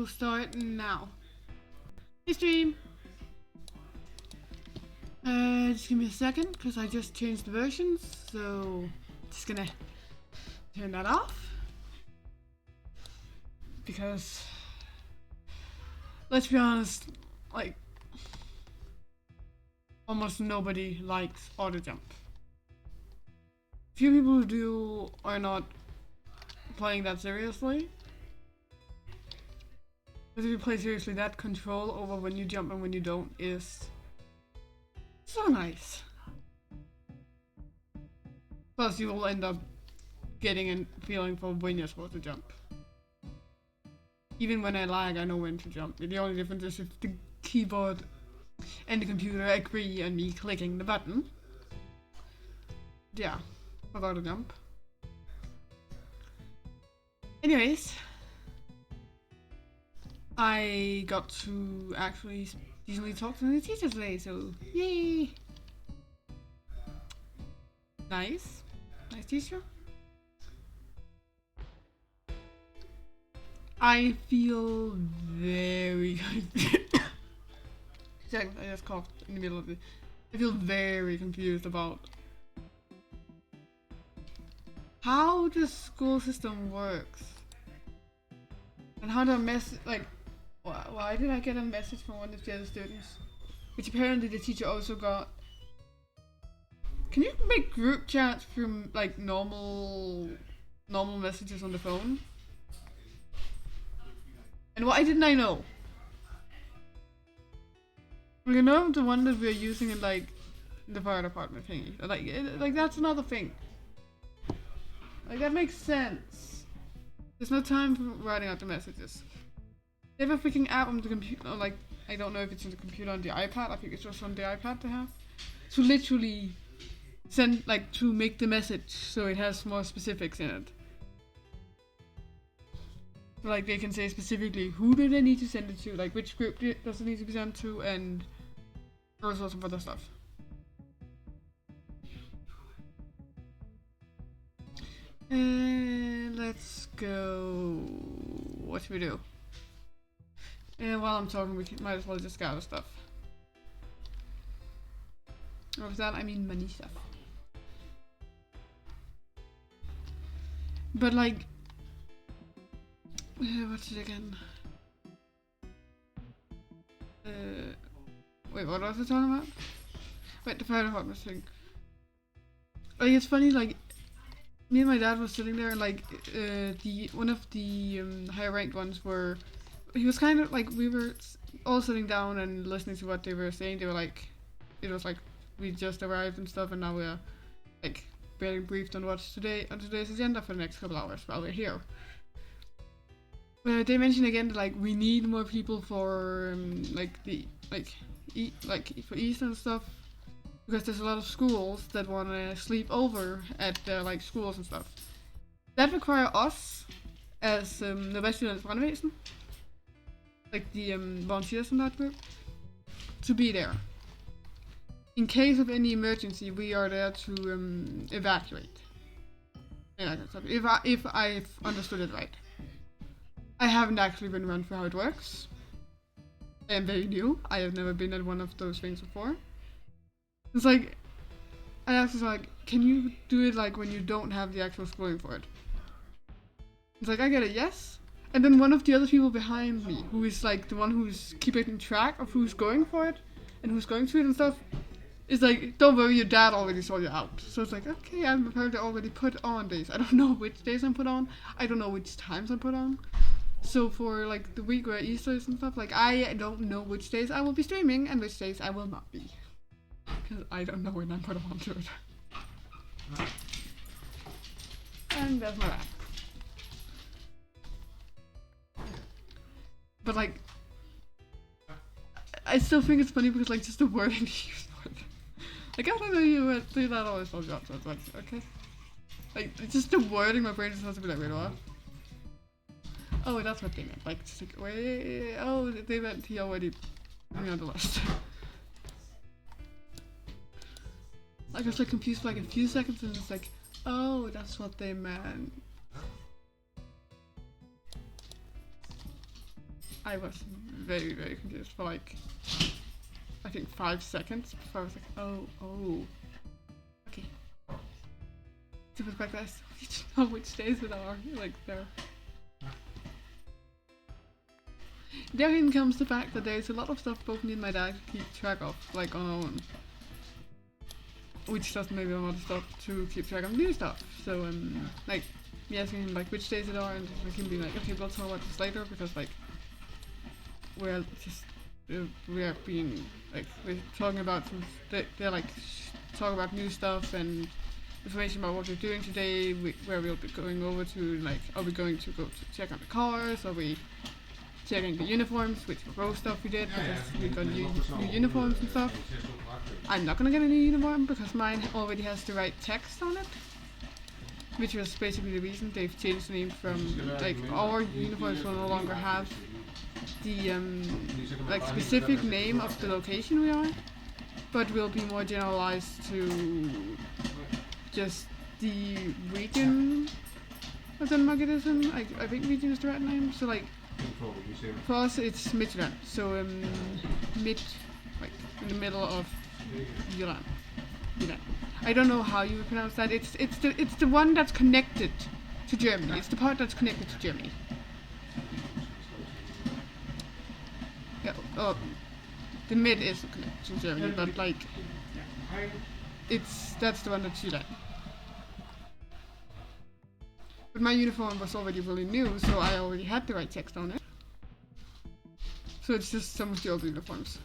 will start now. Hey stream! Just give me a second, because I just changed the versions, so just gonna turn that off. Because, let's be honest, like, almost nobody likes auto jump. Few people who do are not playing that seriously. But if you play seriously, that control over when you jump and when you don't is so nice. Plus, you will end up getting a feeling for when you're supposed to jump. Even when I lag, I know when to jump. The only difference is if the keyboard and the computer agree on me clicking the button. Yeah, without a jump. Anyways, I got to actually decently talk to the teacher today, so yay! Nice. Nice teacher. I feel very I just coughed in the middle of it. I feel very confused about how the school system works. And how the why did I get a message from one of the other students? Which apparently the teacher also got. Can you make group chats from like normal messages on the phone? And why didn't I know? You know the one that we're using in like the fire department thingy. Like that's another thing. Like that makes sense. There's no time for writing out the messages. They have a freaking app on the computer. Like I don't know if it's on the computer or on the iPad. I think it's just on the iPad to have. To literally send to make the message so it has more specifics in it. Like they can say specifically who do they need to send it to, like which group does it need to be sent to, and all sorts of other stuff. Let's go. What should we do? And while I'm talking, we might as well just gather stuff. Or with that, I mean money stuff. But like, what's it again? Wait, what was I talking about? Wait, the fire department thing. Like, it's funny, like, me and my dad was sitting there, and like, one of the higher ranked ones were, he was kind of like, we were all sitting down and listening to what they were saying. They were like, it was like, we just arrived and stuff, and now we're like being briefed on what's today's agenda for the next couple hours while we're here. They mentioned again that like we need more people for for Easter and stuff, because there's a lot of schools that want to sleep over at their like schools and stuff. That require us as the Vestjyllands Brandvæsen, like the volunteers in that group, to be there. In case of any emergency, we are there to evacuate. If I've understood it right. I haven't actually been run through how it works. I am very new. I have never been at one of those things before. It's like, I asked like, can you do it like when you don't have the actual schooling for it? It's like, I get it, yes. And then one of the other people behind me, who is like the one who's keeping track of who's going for it and who's going to it and stuff, is like, don't worry, your dad already saw you out. So it's like, okay, I'm apparently already put on days. I don't know which days I'm put on. I don't know which times I'm put on. So for like the week where Easter is and stuff, like I don't know which days I will be streaming and which days I will not be. Because I don't know when I'm put on to it. And that's my bad. But like, I still think it's funny because like just the wording you use for it. Like I don't know you would do that always for jobs, so it's like, okay. Like it's just the wording, my brain just has to be like, wait, what? Oh, that's what they meant. Like, just like, wait, oh, they meant he already put me on the list. Like, I was like confused for like a few seconds, and it's like, oh, that's what they meant. I was very, very confused for like, I think 5 seconds before I was like, oh, okay. To put back, I still need to know which days it are, like there. Therein comes the fact that there's a lot of stuff both me and my dad keep track of, like on our own. Which doesn't make a lot of stuff to keep track of new stuff. So like me asking him like which days it are, and like him being like, okay, we'll talk about this later, because like we're just we're being like, we're talking about some, they're like talk about new stuff and information about what we're doing today, where we'll be going over to, like, are we going to go to check on the cars, are we checking the uniforms, which row stuff we did, because we got new uniforms and stuff. I'm not gonna get a new uniform because mine already has the right text on it, which was basically the reason they've changed the name from, like, our uniforms will no longer have the like specific name of the location we are, but will be more generalized to just the region of Denmark. It is in, I think region is the right name. So like for us it's Midtjylland, so mid, like in the middle of Jylland. I don't know how you would pronounce that. It's the one that's connected to Germany. It's the part that's connected to Germany. Yeah, the mid is connected to Germany, but like that's the one that's Jylland. But my uniform was already really new, so I already had the right text on it. So it's just some of the old uniforms.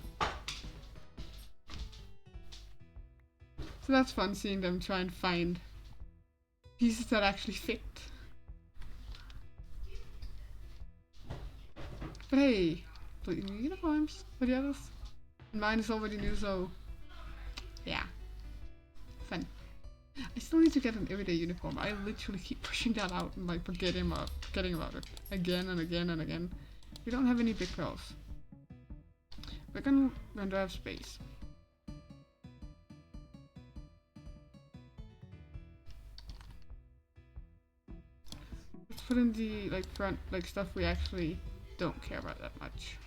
So that's fun, seeing them try and find pieces that actually fit. But hey, completely new uniforms for the others. And mine is already new, so yeah, fun. I still need to get an everyday uniform. I literally keep pushing that out and like forgetting about it again and again and again. We don't have any big pearls. We're gonna run to have space. Let's put in the like front, like stuff we actually don't care about that much.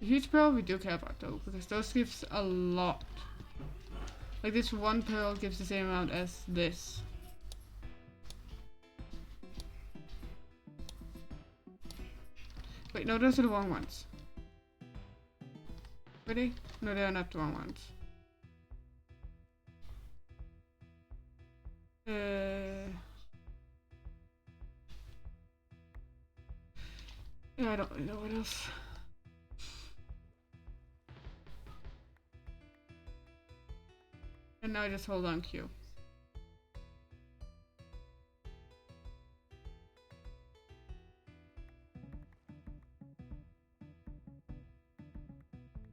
The huge pearl we do care about though, because those gives a lot. Like this one pearl gives the same amount as this. Wait, no, those are the wrong ones. Ready? No, they are not the wrong ones. Yeah, I don't really know what else. And now just hold on Q.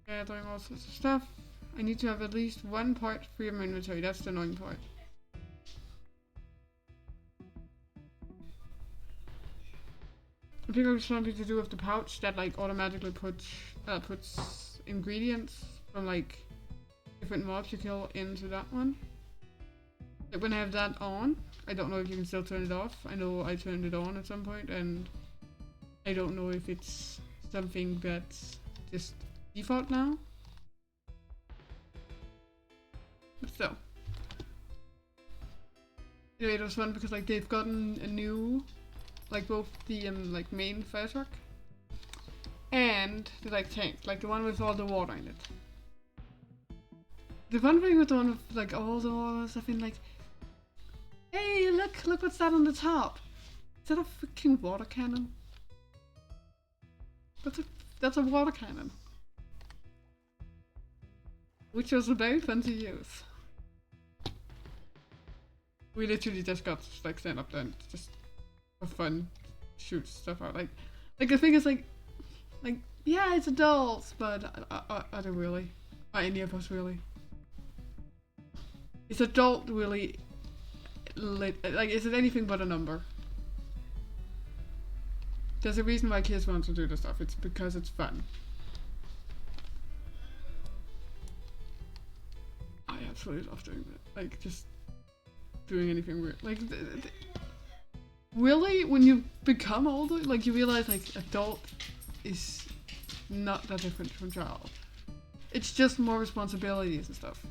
Yeah, doing all sorts of stuff. I need to have at least one part free of my inventory. That's the annoying part. I think there's something to do with the pouch that like automatically puts ingredients from like different mobs you kill into that one. Like when I have that on, I don't know if you can still turn it off. I know I turned it on at some point, and I don't know if it's something that's just default now. But so. Anyway, it was fun because like they've gotten a new, like both the like main fire truck and the like tank, like the one with all the water in it. The fun thing with the one with like all the water stuff in, like, hey, look what's that on the top. Is that a freaking water cannon? That's a water cannon. Which was very fun to use. We literally just got like stand up there and just for fun shoot stuff out. Like the thing is like yeah, it's adults, but are they really? Are any of us really? Is adult really like, is it anything but a number? There's a reason why kids want to do this stuff. It's because it's fun. I absolutely love doing that. Like, just doing anything weird. Like, really, when you become older, like, you realize, like, adult is not that different from child. It's just more responsibilities and stuff.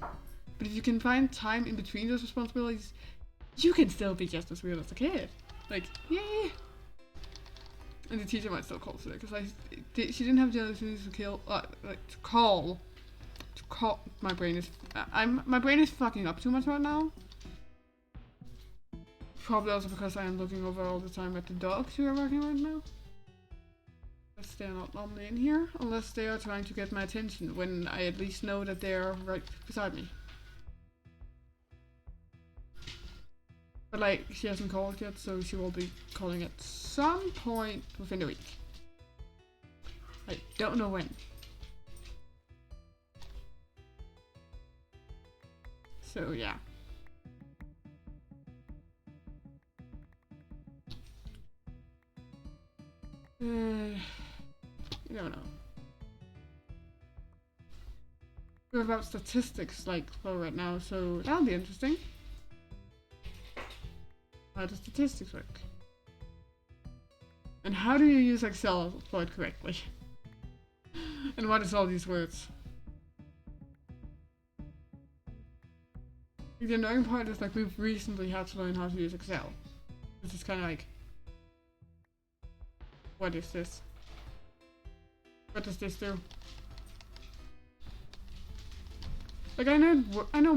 But if you can find time in between those responsibilities, you can still be just as weird as a kid. Like, yay! And the teacher might still call today because she didn't have the opportunity to call. My brain is fucking up too much right now. Probably also because I am looking over all the time at the dogs who are working right now. Because they're not normally in here unless they are trying to get my attention when I at least know that they are right beside me. But like, she hasn't called yet, so she will be calling at some point within the week. I don't know when. So yeah. You never know. We're about statistics like for right now, so that'll be interesting. How does statistics work? And how do you use Excel for it correctly? And what is all these words? The annoying part is like we've recently had to learn how to use Excel. This is kind of like, what is this? What does this do? Like I know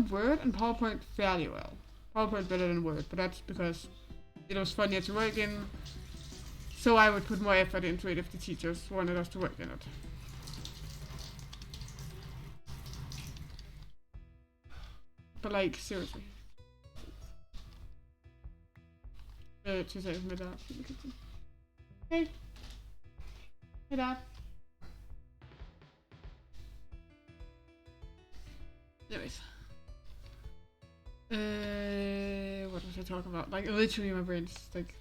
Word and PowerPoint fairly well. PowerPoint better than Word, but that's because it was funnier to work in. So I would put more effort into it if the teachers wanted us to work in it. But like, seriously. To say my dad in the kitchen. Hey. Hey Dad. Anyways. What was I talking about? Like literally my brain's like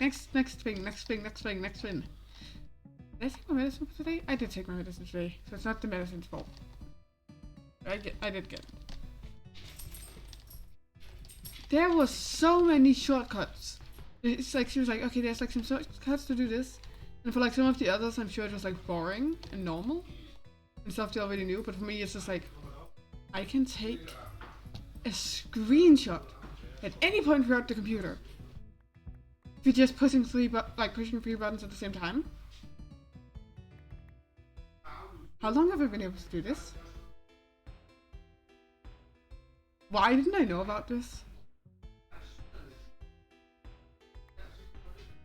next thing. Did I take my medicine for today? I did take my medicine today, so it's not the medicine's fault. I did get it. There was so many shortcuts. It's like she was like, okay, there's like some shortcuts to do this, and for like some of the others, I'm sure it was like boring and normal and stuff they already knew. But for me, it's just like I can take a screenshot at any point throughout the computer. If you're just pushing three buttons at the same time. How long have I been able to do this? Why didn't I know about this?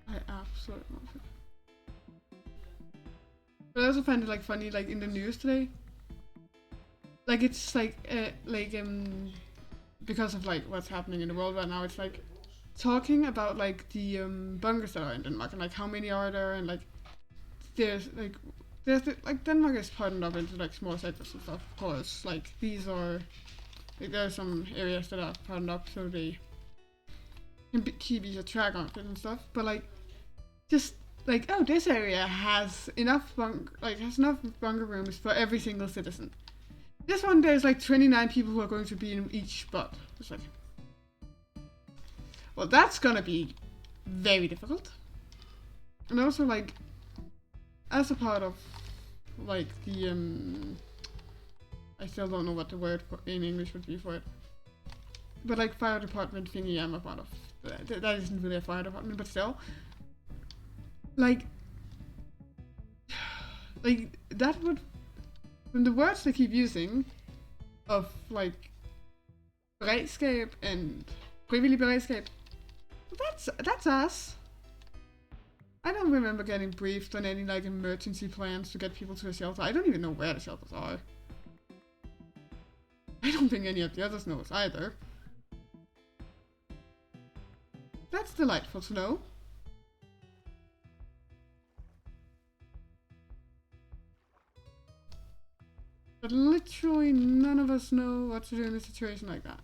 I absolutely love it. But I also find it like funny, like in the news today. Like it's like because of like what's happening in the world right now, it's like talking about like the bunkers that are in Denmark and like how many are there, and like there's like Denmark is parted up into like small sectors and stuff. Of course, like these are like there are some areas that are parted up so they can keep each track on it and stuff. But like just like, oh, this area has enough bunker rooms for every single citizen. This one, there's like 29 people who are going to be in each spot. It's like, well, that's gonna be very difficult. And also, like, as a part of, like, the, I still don't know what the word in English would be for it. But, like, fire department thingy I'm a part of. That isn't really a fire department, but still. Like, that would, from the words they keep using, of, like, beredskab and frivillig beredskab, that's us. I don't remember getting briefed on any, like, emergency plans to get people to a shelter. I don't even know where the shelters are. I don't think any of the others knows either. That's delightful to know. But literally none of us know what to do in a situation like that.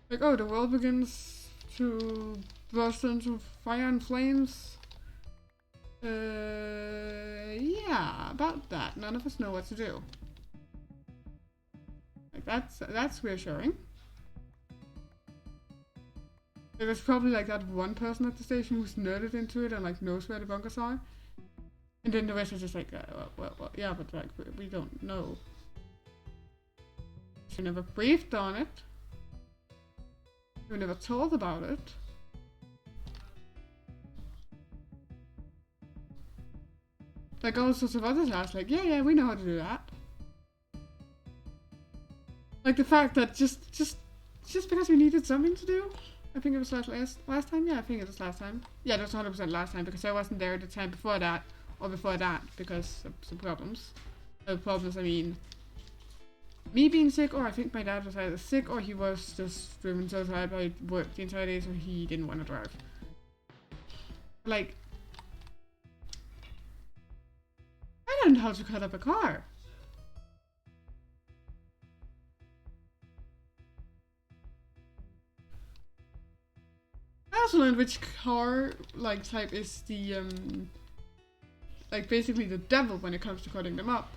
Like, oh, the world begins to burst into fire and flames. Yeah, about that. None of us know what to do. Like, that's reassuring. There's probably like that one person at the station who's nerded into it and like knows where the bunkers are. And then the rest is just like, well, yeah, but like, we don't know. We never briefed on it. We never told about it. Like all sorts of other tasks, like, yeah, we know how to do that. Like the fact that just because we needed something to do. I think it was last time? Yeah, I think it was last time. Yeah, it was 100% last time because I wasn't there the time before that. Or before that because of some problems. Problems, I mean, me being sick, or I think my dad was either sick or he was just driven so tired by work the entire day so he didn't want to drive. Like, I don't know how to cut up a car. I also learned which car, like, type is the, like, basically the devil when it comes to cutting them up.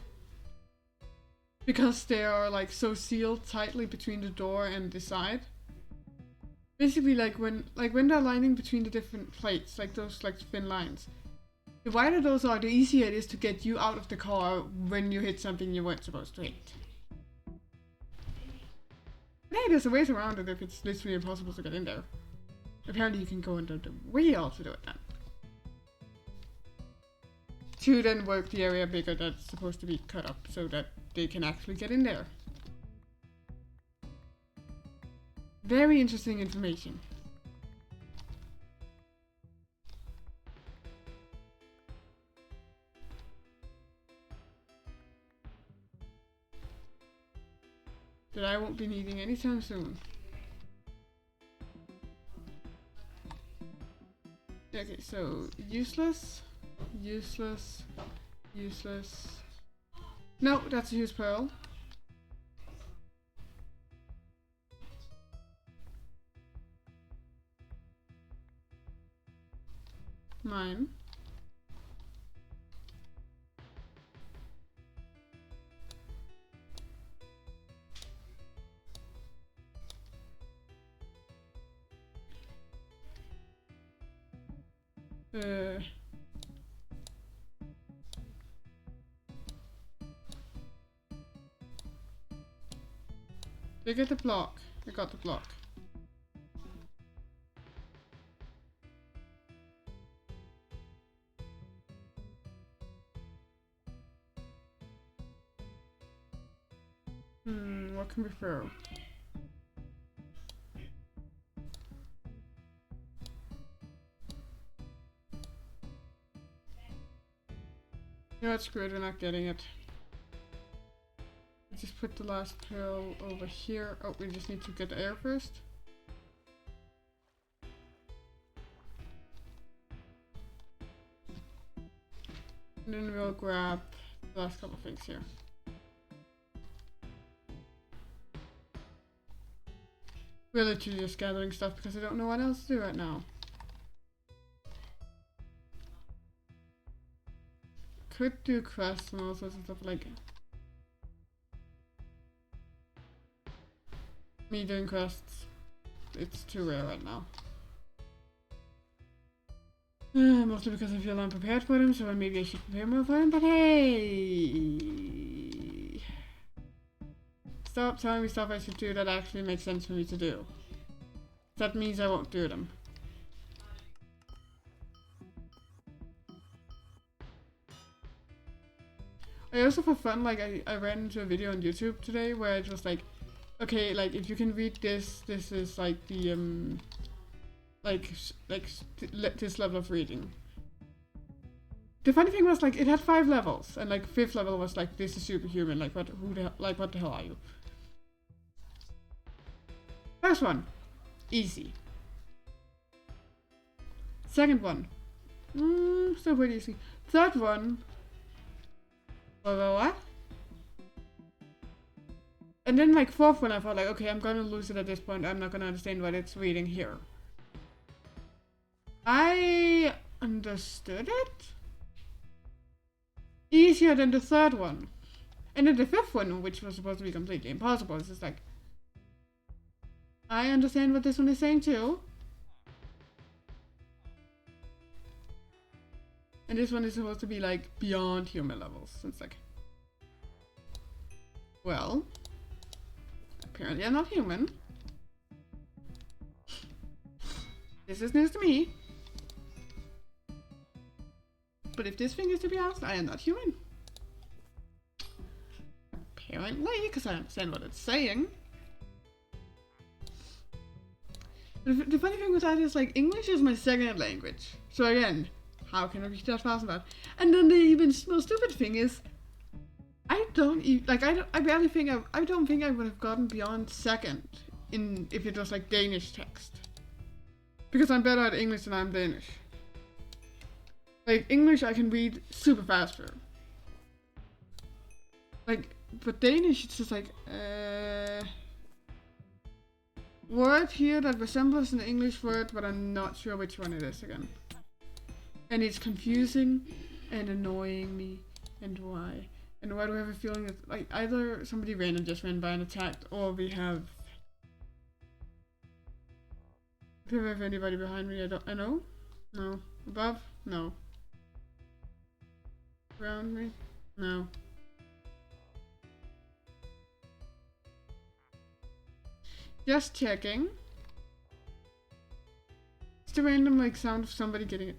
Because they are, like, so sealed tightly between the door and the side. Basically, like, when they're lining between the different plates, like those, like, thin lines. The wider those are, the easier it is to get you out of the car when you hit something you weren't supposed to hit. Hey, there's a ways around it if it's literally impossible to get in there. Apparently you can go under the wheel to do it then. To then work the area bigger that's supposed to be cut up so that they can actually get in there. Very interesting information. That I won't be needing anytime soon. Okay, so useless, useless, useless. No, that's a used pearl. Mine. They get the block. I got the block. What can we throw? No, it's good, we're not getting it. Just put the last pearl over here. Oh, we just need to get the air first. And then we'll grab the last couple things here. We're literally just gathering stuff because I don't know what else to do right now. Could do quests and all sorts of stuff like me doing quests. It's too rare right now. Mostly because I feel unprepared for them, so maybe I should prepare more for them, but hey! Stop telling me stuff I should do that actually makes sense for me to do. That means I won't do them. I also, for fun, like, I ran into a video on YouTube today where it was like, okay, like, if you can read this, this is like the, this level of reading. The funny thing was, like, it had 5 levels, and like 5th level was like, this is superhuman, like, what the hell are you? First one, easy. Second one, still pretty easy. Third one, what? And then like fourth one, I thought like, okay, I'm gonna lose it at this point. I'm not gonna understand what it's reading here. I understood it easier than the third one. And then the fifth one, which was supposed to be completely impossible, is just like, I understand what this one is saying too. And this one is supposed to be like beyond human levels. So it's like, well, apparently I'm not human. This is news to me. But if this thing is to be asked, I am not human. Apparently, because I understand what it's saying. The funny thing with that is, like, English is my second language. So again, how can I reach that fast enough? And then the even more stupid thing is, I don't think I would have gotten beyond second if it was like Danish text. Because I'm better at English than I'm Danish. Like, English I can read super faster. Like, but Danish, it's just like, word here that resembles an English word, but I'm not sure which one it is again. And it's confusing and annoying me, and why? And why do I have a feeling that, like, either somebody random just ran by and attacked, or we have... Do I have anybody behind me? I know? No. Above? No. Around me? No. Just checking. It's the random, like, sound of somebody getting it.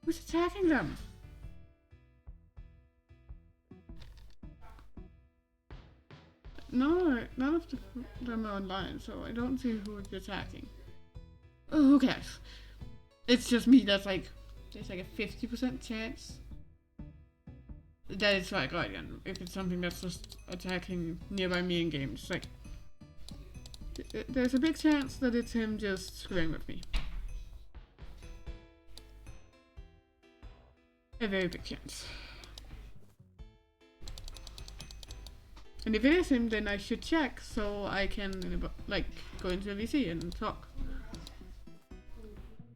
Who's attacking them? No, none of them are online, so I don't see who it's attacking. Oh, who cares? It's just me that's like, there's like a 50% chance that it's like Guardian. If it's something that's just attacking nearby me in game, it's like, there's a big chance that it's him just screwing with me. A very big chance. And if it is him, then I should check so I can, like, go into a VC and talk.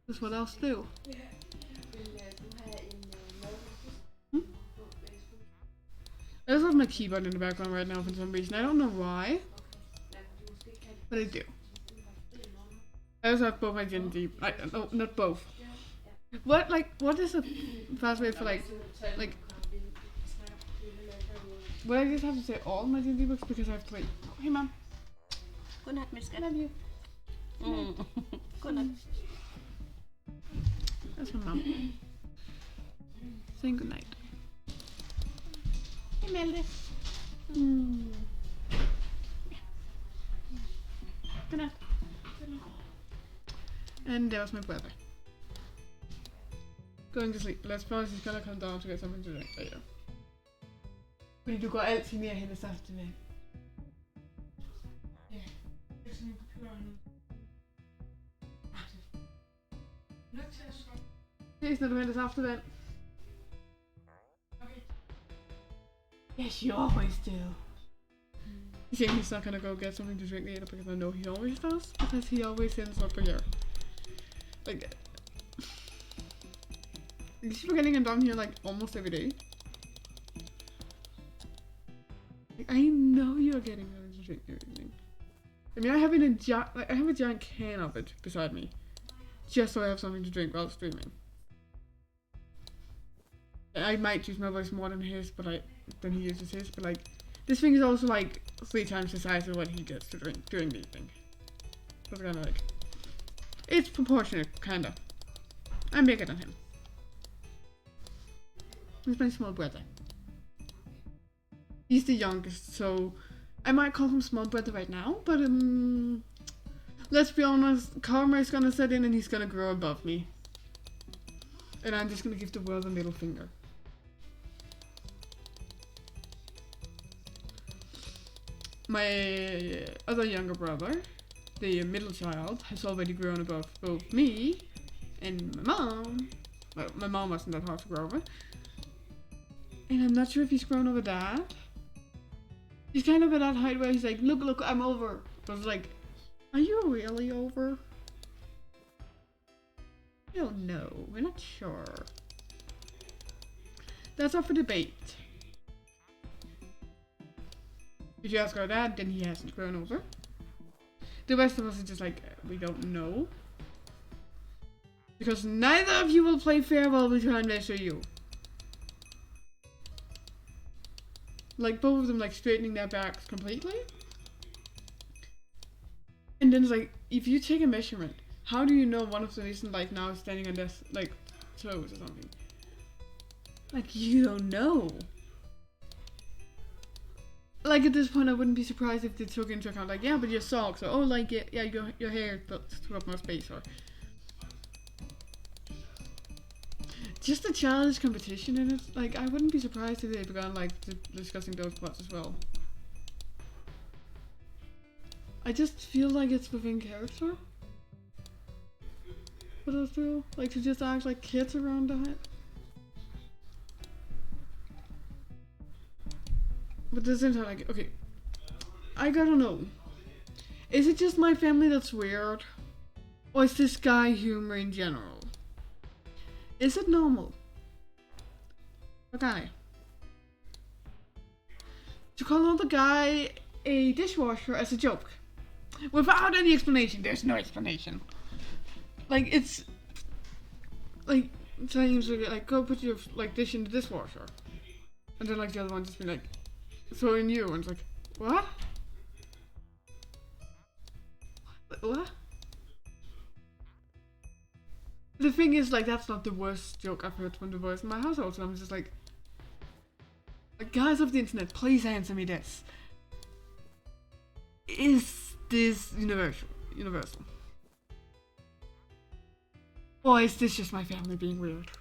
That's what else do. Hmm? I just have my keyboard in the background right now for some reason. I don't know why, but I do. I also have both my D&D. No, not both. What is a fast way for like, would I just have to say all my D&D books because I have 3? Hey mom. Good night, Miss. I love you. Good night. That's my mom. Saying good night. Hey, Melde. Good night. And there was my brother. Going to sleep. Let's promise he's gonna come down to get something to drink later. Fordi du går altid ned og henter saft til vand. Ja. Det er sådan en papirhånd. Ses når du henter saft til vand. Okay. Yes, you always do. You think he's not gonna go get something to drink later because I know he always does? Because he always ends up here. Like, is he getting him down here like almost every day? Like, I know you're getting him to drink everything. I mean, I have a giant can of it beside me, just so I have something to drink while streaming. I might use my voice more than his, than he uses his, but like, this thing is also like 3 times the size of what he gets to drink during the evening. So it's kinda like, it's proportionate, kinda. I'm bigger than him. He's my small brother. He's the youngest, so I might call him small brother right now, but let's be honest, karma is gonna set in and he's gonna grow above me. And I'm just gonna give the world a middle finger. My other younger brother, the middle child, has already grown above both me and my mom, Well, my mom wasn't that hard to grow over. And I'm not sure if he's grown over that. He's kind of at that height where he's like, look, I'm over. But I was like, are you really over? I don't know. We're not sure. That's up for debate. If you ask our dad, then he hasn't grown over. The rest of us are just like, we don't know. Because neither of you will play fair while we try and measure you. Like, both of them, like, straightening their backs completely. And then it's like, if you take a measurement, how do you know one of them isn't, like, now standing on their, like, toes or something? Like, you don't know. Like, at this point, I wouldn't be surprised if they took into account, like, yeah, but your socks, or, oh, like, yeah, your hair took up more space, or... Just a challenge competition in it. Like, I wouldn't be surprised if they began, like, discussing those parts as well. I just feel like it's within character. For those two. Like, to just act like kids around that. But at the same time, like, okay. I gotta know. Is it just my family that's weird? Or is this guy humor in general? Is it normal? Okay. To call another guy a dishwasher as a joke. Without any explanation. There's no explanation. Like, it's... Like, saying like, go put your, like, dish in the dishwasher. And then, like, the other one just be like, so in you. And it's like, what? What? The thing is, like, that's not the worst joke I've heard from the boys in my household, so I'm just like, guys of the internet, please answer me this. Is this universal? Or is this just my family being weird?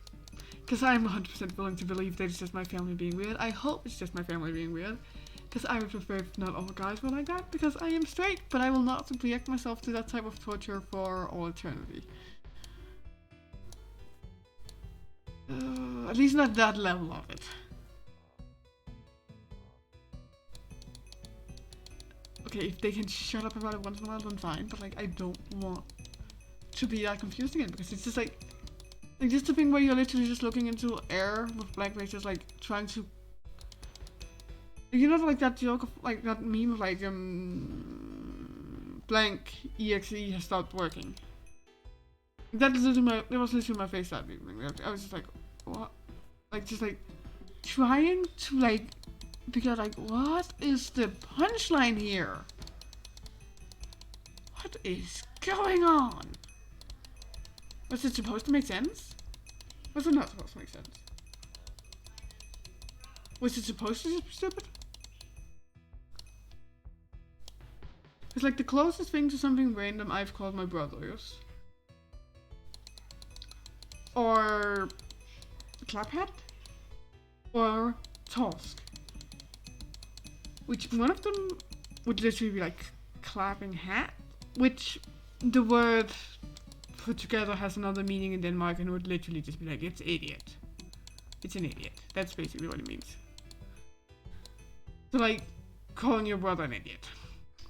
Because I'm 100% willing to believe that it's just my family being weird. I hope it's just my family being weird. Because I would prefer if not all guys were like that, because I am straight, but I will not subject myself to that type of torture for all eternity. At least not that level of it. Okay, if they can shut up about it once in a while, then fine. But like, I don't want to be that confused again, because it's just like just the thing where you're literally just looking into air with blank faces, like trying to. You know, like that joke of like that meme of like blank exe has stopped working. That was literally my face that evening. I was just like, what? Like, just like, trying to like, figure out like, what is the punchline here? What is going on? Was it supposed to make sense? Was it not supposed to make sense? Was it supposed to be stupid? It's like the closest thing to something random I've called my brothers. Or Claphead, or Tusk. Which one of them would literally be like clapping hat, which the word put together has another meaning in Denmark and would literally just be like, it's idiot. It's an idiot. That's basically what it means. So like, calling your brother an idiot.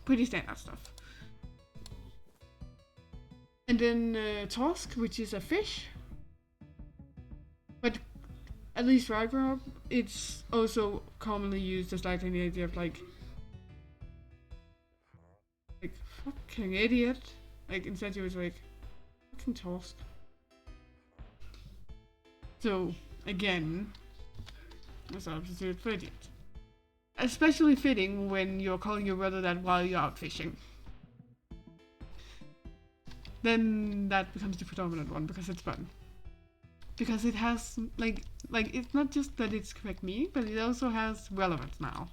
Pretty standard stuff. And then Tusk, which is a fish. But at least where I grew up, it's also commonly used as like the idea of like fucking idiot. Like instead it was like fucking Tusk. So again, a substitute for idiot. Especially fitting when you're calling your brother that while you're out fishing. Then that becomes the predominant one because it's fun. Because it has, like, it's not just that it's correct me, but it also has relevance now.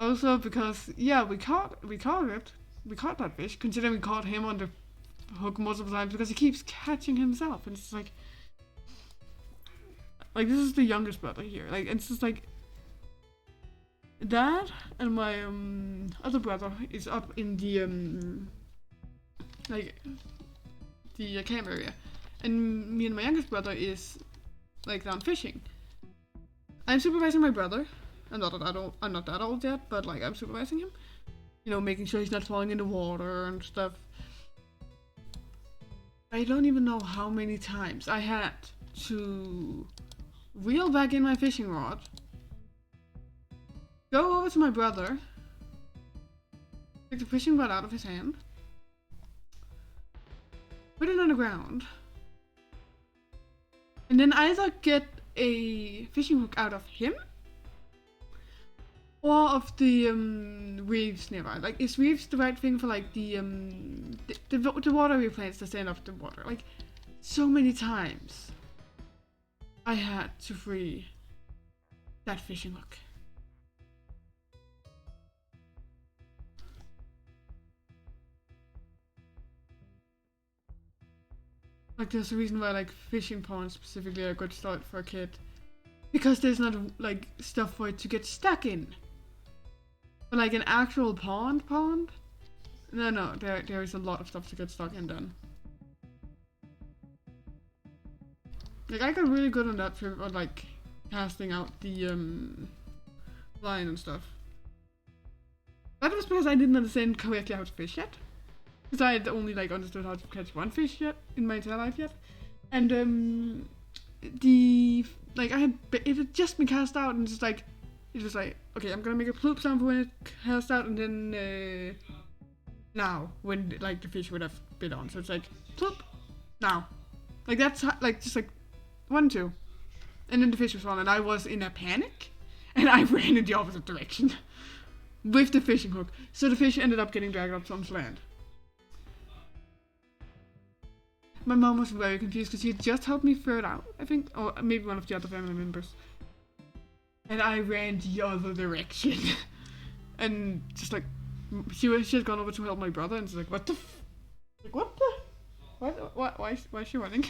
Also because, yeah, we caught that fish, considering we caught him on the hook multiple times because he keeps catching himself, and it's like this is the youngest brother here, like, it's just like, Dad and my other brother is up in the, like, the camp area, and me and my youngest brother is like down fishing. I'm supervising my brother. I'm not that old yet, but like I'm supervising him. You know, making sure he's not falling in the water and stuff. I don't even know how many times I had to reel back in my fishing rod, go over to my brother, take the fishing rod out of his hand, put it on the ground, and then either get a fishing hook out of him or of the reefs nearby. Like, is reefs the right thing for like the water replants that stand off the water? Like, so many times I had to free that fishing hook. Like, there's a reason why like fishing ponds specifically are a good start for a kid, because there's not like stuff for it to get stuck in. But like an actual pond, no, there is a lot of stuff to get stuck in then. Like, I got really good on that trip on like casting out the line and stuff. That was because I didn't understand correctly how to fish yet. Because I had only like understood how to catch one fish yet in my entire life yet. And it had just been cast out, and it was like, okay, I'm gonna make a ploop sound for when it cast out, and then now when like the fish would have bit on. So it's like ploop now, like that's like just like 1, 2, and then the fish was on, and I was in a panic, and I ran in the opposite direction with the fishing hook. So the fish ended up getting dragged up onto land. My mom was very confused because she had just helped me throw it out, I think, or maybe one of the other family members. And I ran the other direction. And just like, she had gone over to help my brother, and she's like, what the why is she running?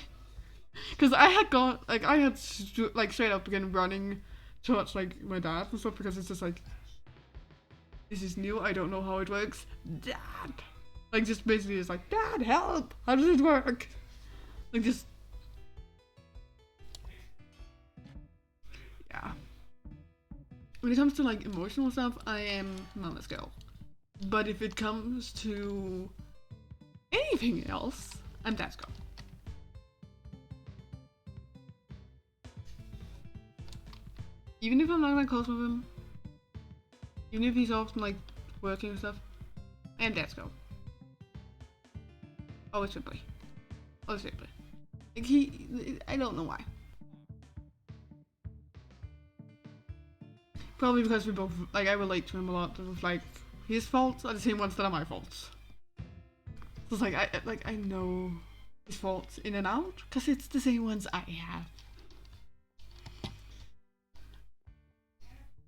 Because I had straight up begun running towards like my dad and stuff, because it's just like, this is new, I don't know how it works. Dad! Like, just basically it's like, Dad, help! How does it work? Like, just... yeah. When it comes to, like, emotional stuff, I am mama's girl. But if it comes to anything else, I'm dad's girl. Even if I'm not that close with him, even if he's often, like, working and stuff, I am dad's girl. Always simply. Always simply. Like, I don't know why. Probably because we both, like, I relate to him a lot with, like, his faults are the same ones that are my faults. So it's like, I know his faults in and out, because it's the same ones I have.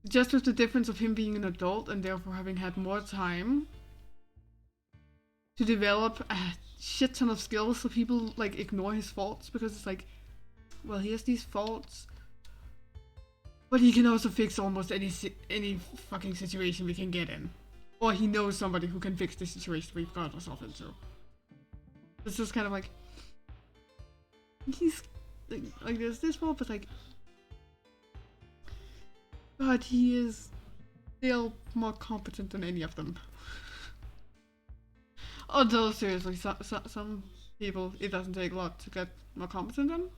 Just with the difference of him being an adult and therefore having had more time to develop a shit ton of skills, so people like ignore his faults because it's like, well, he has these faults, but he can also fix almost any fucking situation we can get in, or he knows somebody who can fix the situation we've got ourselves into. It's just kind of like, he's like there's this fault, but like, but he is still more competent than any of them. Although, seriously, some people, it doesn't take a lot to get more competent in.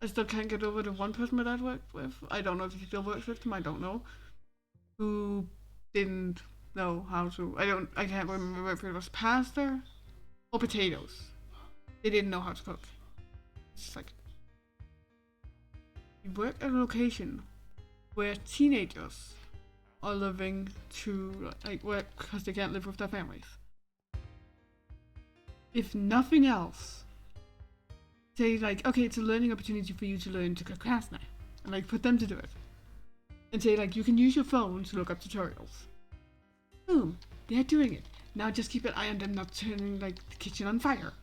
I still can't get over the one person my dad worked with. I don't know if he still works with him, I don't know. Who didn't know how to, I can't remember if it was pasta or potatoes. They didn't know how to cook. It's just like, you work at a location where teenagers are living to, like, work because they can't live with their families. If nothing else, say like, okay, it's a learning opportunity for you to learn to cook pasta, and like put them to do it. And say like, you can use your phone to look up tutorials. Boom, they're doing it. Now just keep an eye on them not turning like the kitchen on fire.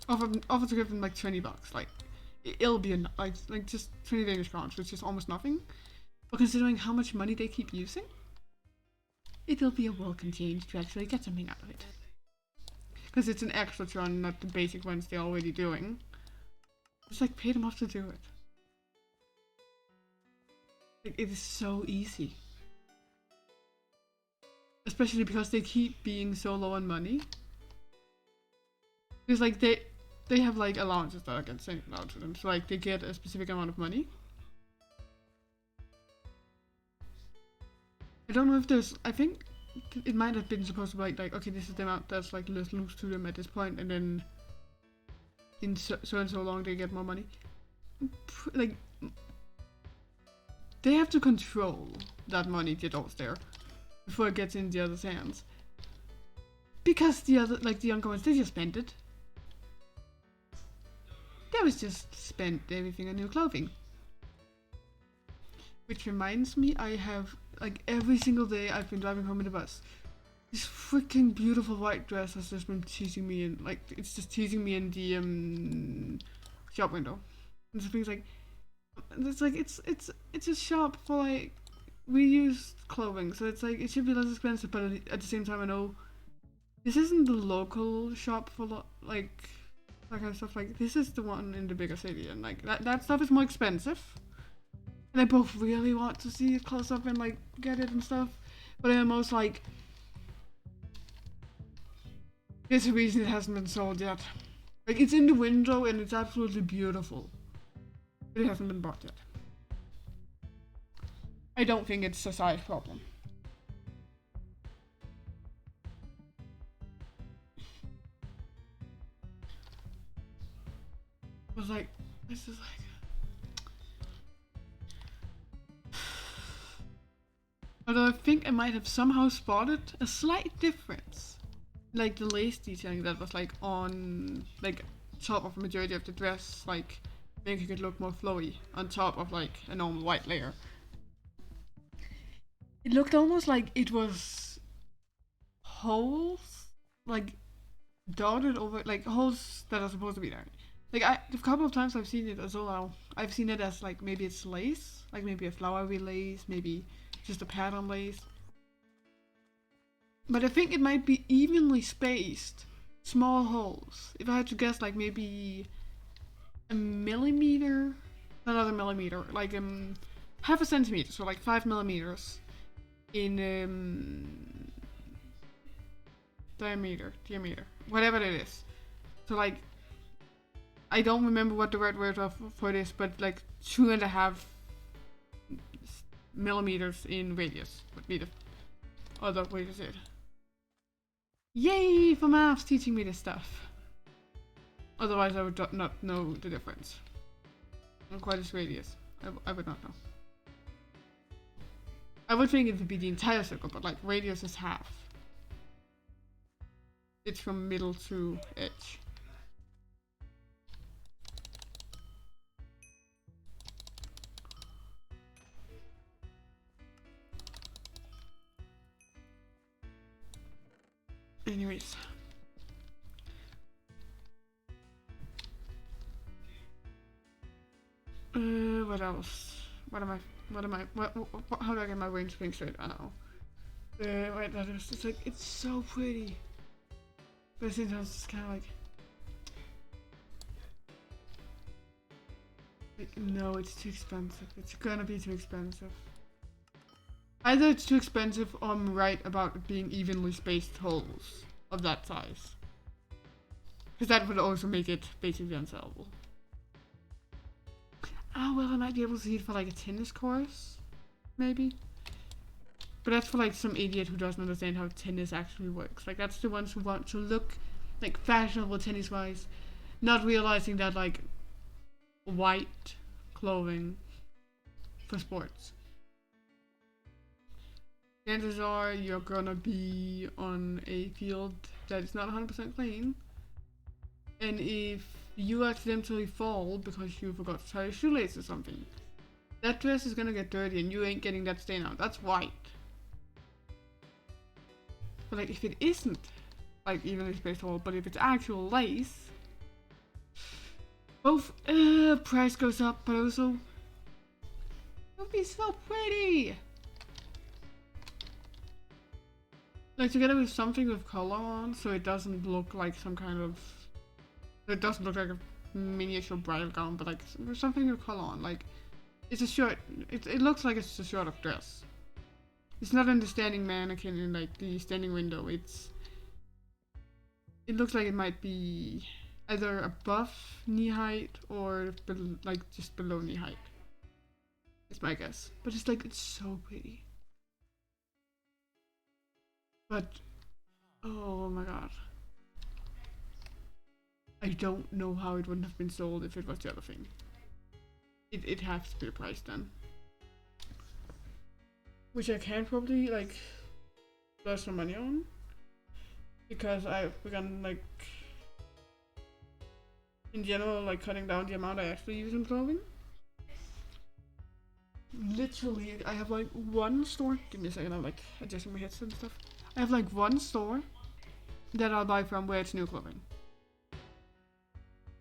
Offer to give them like $20, like it'll be like just 20 Danish crowns, which is almost nothing. But considering how much money they keep using, it'll be a welcome change to actually get something out of it. Because it's an extra run, not the basic ones they're already doing. Just like pay them off to do it. Like, it is so easy. Especially because they keep being so low on money. Because like they have like allowances that get sent out to them. So like they get a specific amount of money. I don't know if there's, I think it might have been supposed to be like okay, this is the amount that's like loose to them at this point, and then in so and so long they get more money. Like, they have to control that money get off there before it gets in the other's hands. Because the other, like the younger ones, they just spent it. They was just spent everything on new clothing. Which reminds me, I have, like every single day I've been driving home in the bus, this freaking beautiful white dress has just been teasing me in, like, it's just teasing me in the shop window. And so things like, it's a shop for like reused clothing, so it's like, it should be less expensive, but at the same time I know this isn't the local shop for like that kind of stuff. Like, this is the one in the bigger city, and like that stuff is more expensive. And I both really want to see it close up and like get it and stuff, but I'm almost like, there's a reason it hasn't been sold yet. Like, it's in the window and it's absolutely beautiful, but it hasn't been bought yet. I don't think it's a size problem. I was like, this is like, although I think I might have somehow spotted a slight difference. Like the lace detailing that was like on like top of the majority of the dress, like making it look more flowy on top of like a normal white layer. It looked almost like it was holes, like dotted over, like holes that are supposed to be there. Like, a couple of times I've seen it as well. I've seen it as like maybe it's lace, like maybe a flowery lace, maybe just a pattern lace. But I think it might be evenly spaced, small holes. If I had to guess, like maybe a millimeter, not a millimeter, like half a centimeter, so like 5 millimeters in diameter, whatever it is. So like, I don't remember what the right word for this, but like 2.5 millimeters in radius would be the other way to say it. Yay for maths teaching me this stuff. Otherwise I would not know the difference. Not quite as radius. I would not know. I would think it would be the entire circle, but like radius is half. It's from middle to edge. Anyways. What else? How do I get my brain spinning straight? I don't know. Wait, that is, it's like, it's so pretty. But at the same time, it's kind of like, no, it's too expensive. It's gonna be too expensive. Either it's too expensive or I'm right about it being evenly spaced holes of that size. Because that would also make it basically unsellable. Oh, well, I might be able to see it for like a tennis course, maybe. But that's for like some idiot who doesn't understand how tennis actually works. Like, that's the ones who want to look like fashionable tennis-wise, not realizing that like white clothing for sports, chances are you're gonna be on a field that is not 100% clean, and if you accidentally fall because you forgot to tie your shoelace or something, that dress is gonna get dirty and you ain't getting that stain out. That's white. But like, if it isn't like evenly spaced hole, but if it's actual lace, both price goes up, but also it'll be so pretty. Like together with something with color on, so it doesn't look like some kind of. It doesn't look like a miniature bridal gown, but like something with color on. Like it's a shirt. It looks like it's a sort of dress. It's not in the standing mannequin in like the standing window. It looks like it might be either above knee height or like just below knee height. It's my guess. But it's like it's so pretty. But oh my god. I don't know how it wouldn't have been sold if it was the other thing. It has to be the price then. Which I can probably like spend some money on. Because I've begun like in general like cutting down the amount I actually use in clothing. Literally I have like one store. Give me a second, I'm like adjusting my headset and stuff. I have like one store that I'll buy from where it's new clothing.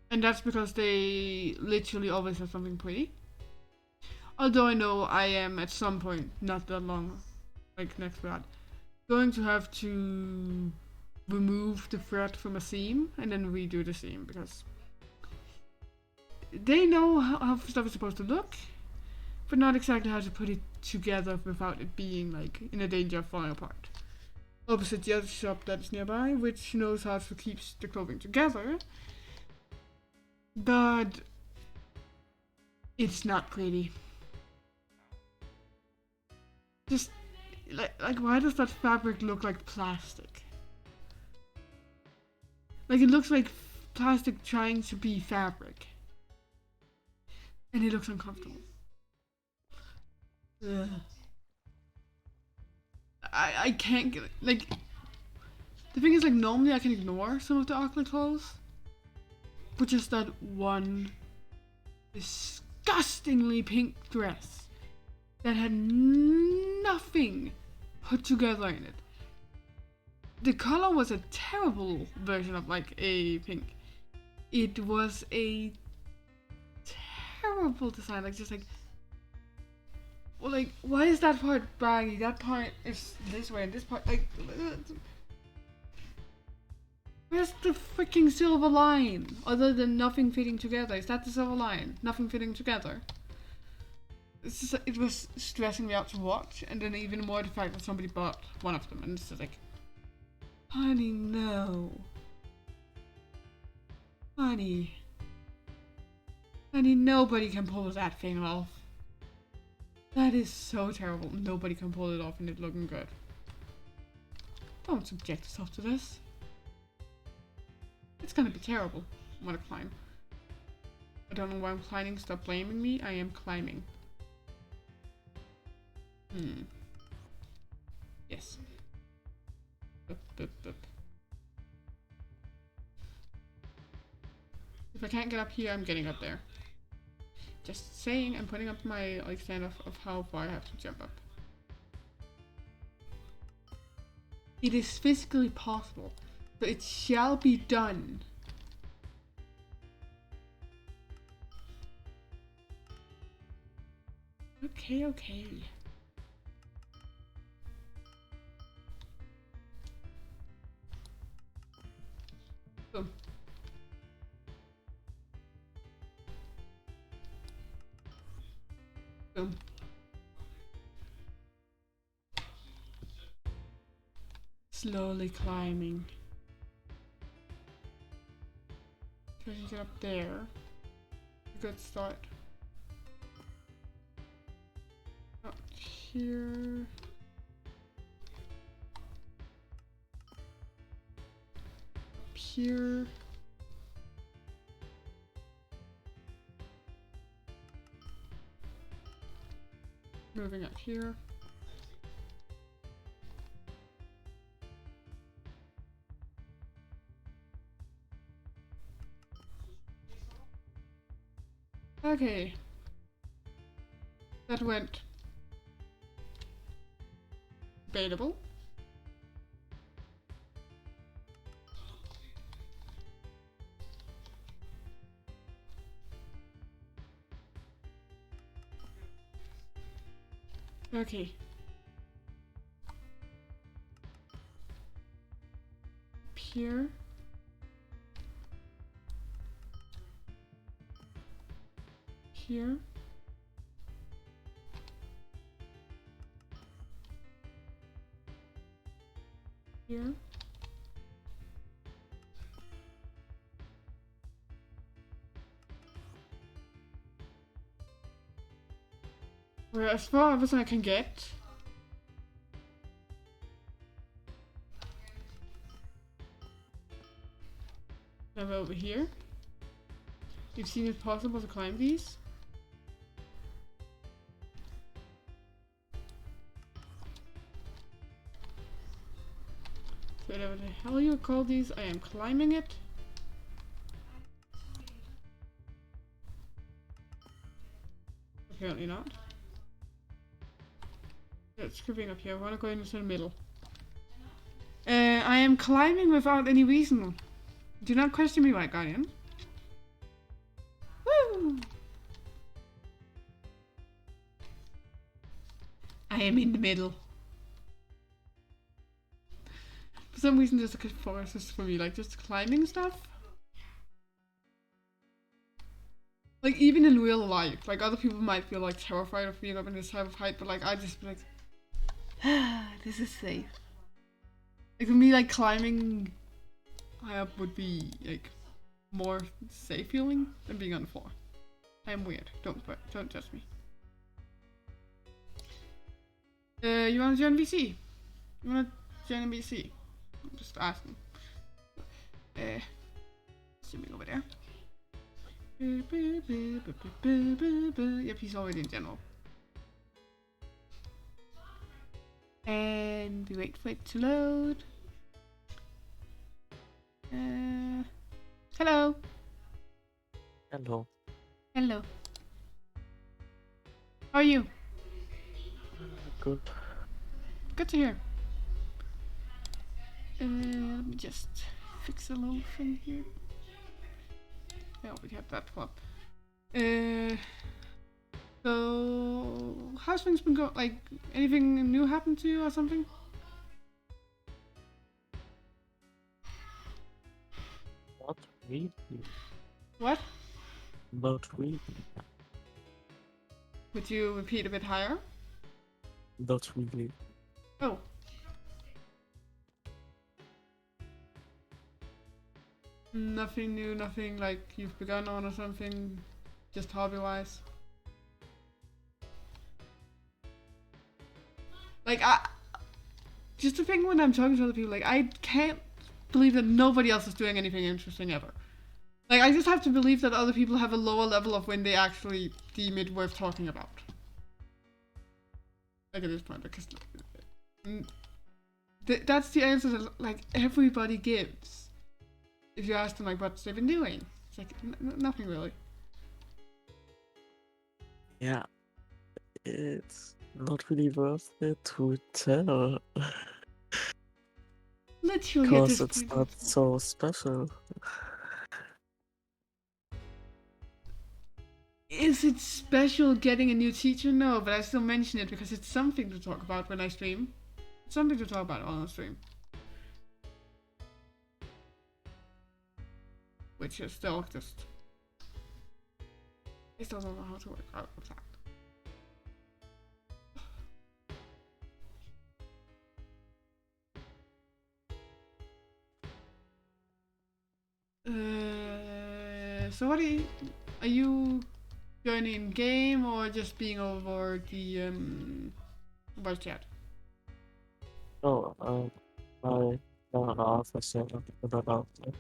And that's because they literally always have something pretty. Although I know I am at some point, not that long, like next to that, going to have to remove the thread from a seam and then redo the seam because they know how stuff is supposed to look, but not exactly how to put it together without it being like in a danger of falling apart. Opposite the other shop that's nearby, which knows how to keep the clothing together, but it's not pretty. Just like why does that fabric look like plastic? Like it looks like plastic trying to be fabric. And it looks uncomfortable. Ugh. I can't get like the thing is like normally I can ignore some of the ugly clothes. But just that one disgustingly pink dress that had nothing put together in it. The color was a terrible version of like a pink. It was a terrible design, like just like, well, like why is that part baggy? That part is this way, and this part like. Where's the freaking silver line? Other than nothing fitting together. Is that the silver line? Nothing fitting together. It's just, it was stressing me out to watch, and then even more the fact that somebody bought one of them, and it's just like, honey, no. Honey. Honey, nobody can pull that thing off. That is so terrible. Nobody can pull it off and it looking good. Don't subject yourself to this. It's gonna be terrible. I'm gonna climb. I don't know why I'm climbing. Stop blaming me. I am climbing. Yes. Up, up, up. If I can't get up here, I'm getting up there. Just saying, I'm putting up my like stand of how far I have to jump up. It is physically possible. So it shall be done. Okay, okay. Boom. Boom. Slowly climbing. Trying to get up there. A good start. Up here. Up here. Moving up here. Okay. That went debatable. Okay. here. Here. Here. We're as far as I can get. Now over here. You've seen it possible to climb these. So whatever the hell you call these, I am climbing it. Apparently not. It's creeping up here. I want to go into the middle. I am climbing without any reason. Do not question me, White Guardian. Woo! I am in the middle. For some reason, just a forest is for me, like just climbing stuff. Like even in real life, like other people might feel like terrified of being up in this type of height, but like I just be like, ah, this is safe. Like for me, like climbing high up would be like more safe feeling than being on the floor. I'm weird. Don't judge me. You want to join VC? You want to join VC? I'm just asking. Zooming over there. Yep, he's already in general. And we wait for it to load. Hello. Hello. Hello. How are you? Good. Good to hear. Let me just fix a little thing here. Yeah, we have that up. So how's things been going? Like anything new happened to you or something? Not really. What? Not really. Would you repeat a bit higher? Not really. Oh. Nothing new, nothing like you've begun on or something, just hobby-wise. Like just the thing when I'm talking to other people, like I can't believe that nobody else is doing anything interesting ever. Like I just have to believe that other people have a lower level of when they actually deem it worth talking about. Like at this point, because that's the answer that like everybody gives. If you ask them like what they've been doing, it's like nothing really. Yeah. It's not really worth it to tell. Literally at Because this it's point. not so special. Is it special getting a new teacher? No, but I still mention it because it's something to talk about when I stream. It's something to talk about on a stream. Which is still just... I still don't know how to work out with that. So what are you joining game or just being over the voice chat? Oh, I don't know if I said about it.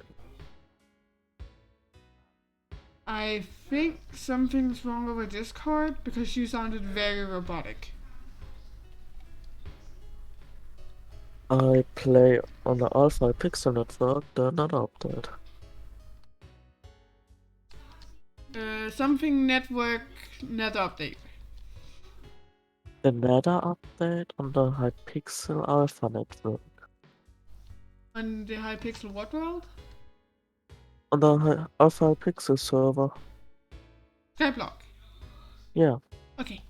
I think something's wrong with Discord because you sounded very robotic. I play on the Alpha Pixel network, they're not updated. Something network net update. The meta update on the Hypixel Alpha network. On the Hypixel what world? On the Alpha Pixel server. Skyblock. Yeah. Okay.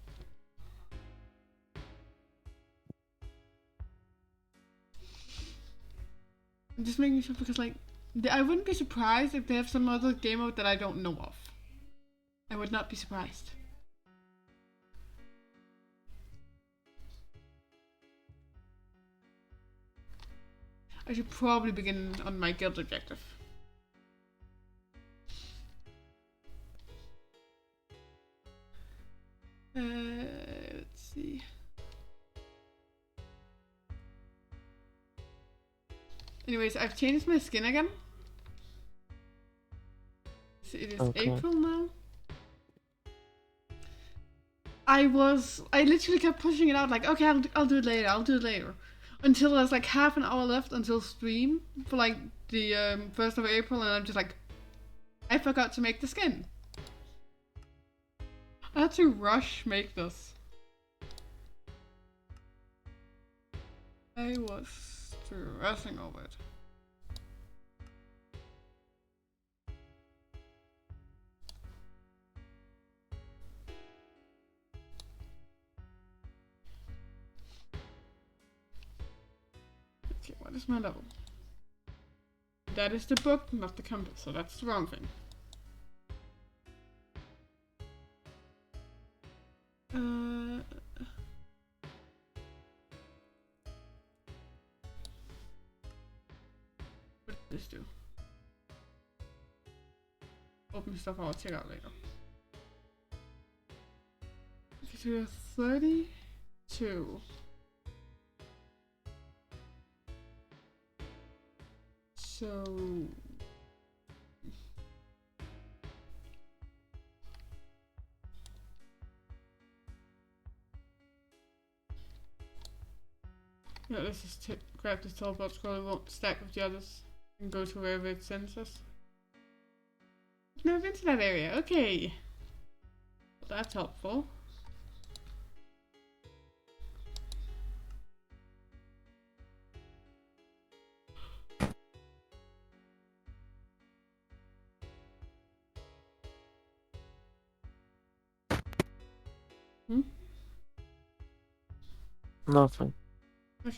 I'm just making sure because like I wouldn't be surprised if they have some other game mode that I don't know of. I would not be surprised. I should probably begin on my guild objective. Let's see. Anyways, I've changed my skin again. So it is Okay. April now. I literally kept pushing it out like, okay, I'll do it later, I'll do it later. Until there's like half an hour left until stream for like the 1st of April, and I'm just like, I forgot to make the skin. I had to rush make this. I was stressing over it. Okay, what is my level? That is the book, not the compass, so that's the wrong thing. What does this do? Open stuff I'll check out later. Okay, so we have 32. So... yeah, let's just grab this teleport scroll, it won't stack with the others, and go to wherever it sends us. I've never been to that area, okay. Well, that's helpful. Hmm? Nothing. Okay.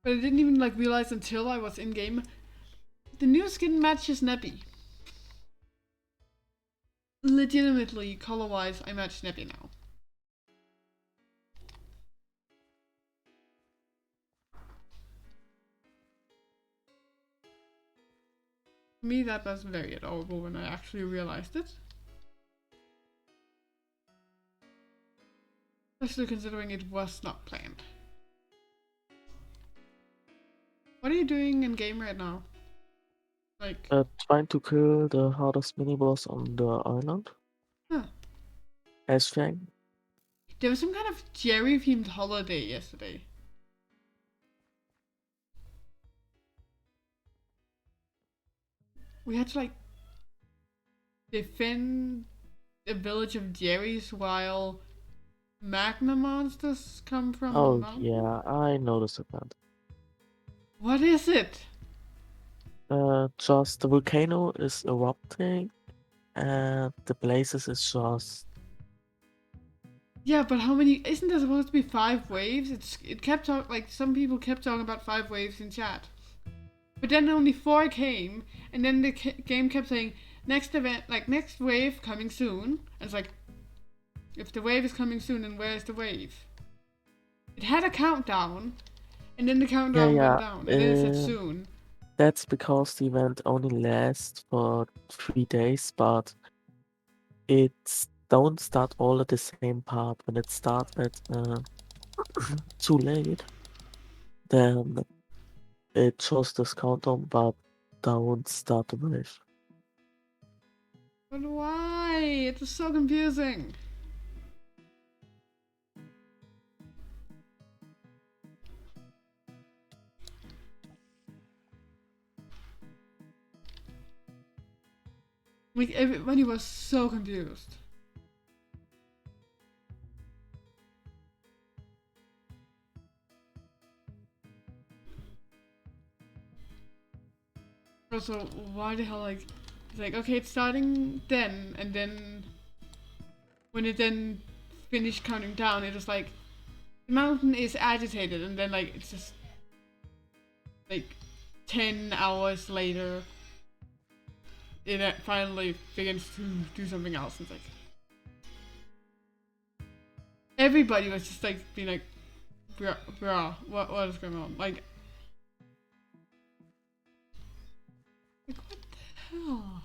But I didn't even like realize until I was in game. The new skin matches Nebby. Legitimately, color wise, I match Nebby now. For me, that was very adorable when I actually realized it. Especially considering it was not planned. What are you doing in game right now? Like, Trying to kill the hardest mini boss on the island. huh. Hashtag. There was some kind of Jerry themed holiday yesterday. We had to like defend a village of Jerrys while magma monsters come from Oh the mountain. yeah, I noticed that. What is it? Just the volcano is erupting, and the places is just. Yeah, but how many? Isn't there supposed to be 5 waves? It kept talking like some people kept talking about 5 waves in chat, but then only 4 came, and then the game kept saying next event, like next wave coming soon. And it's like, if the wave is coming soon, then where's the wave? It had a countdown, and then the countdown went down, and then it said soon. That's because the event only lasts for 3 days, but it's don't start all at the same part. When it starts at too late, then it shows this countdown, but don't start the wave. But why? It was so confusing. Like everybody was so confused. Also, why the hell, like, it's like, okay, it's starting then, and then when it then finished counting down, it was like the mountain is agitated, and then like it's just like 10 hours later, it finally begins to do something else. It's like everybody was just like being like, bruh, what is going on? Like what the hell?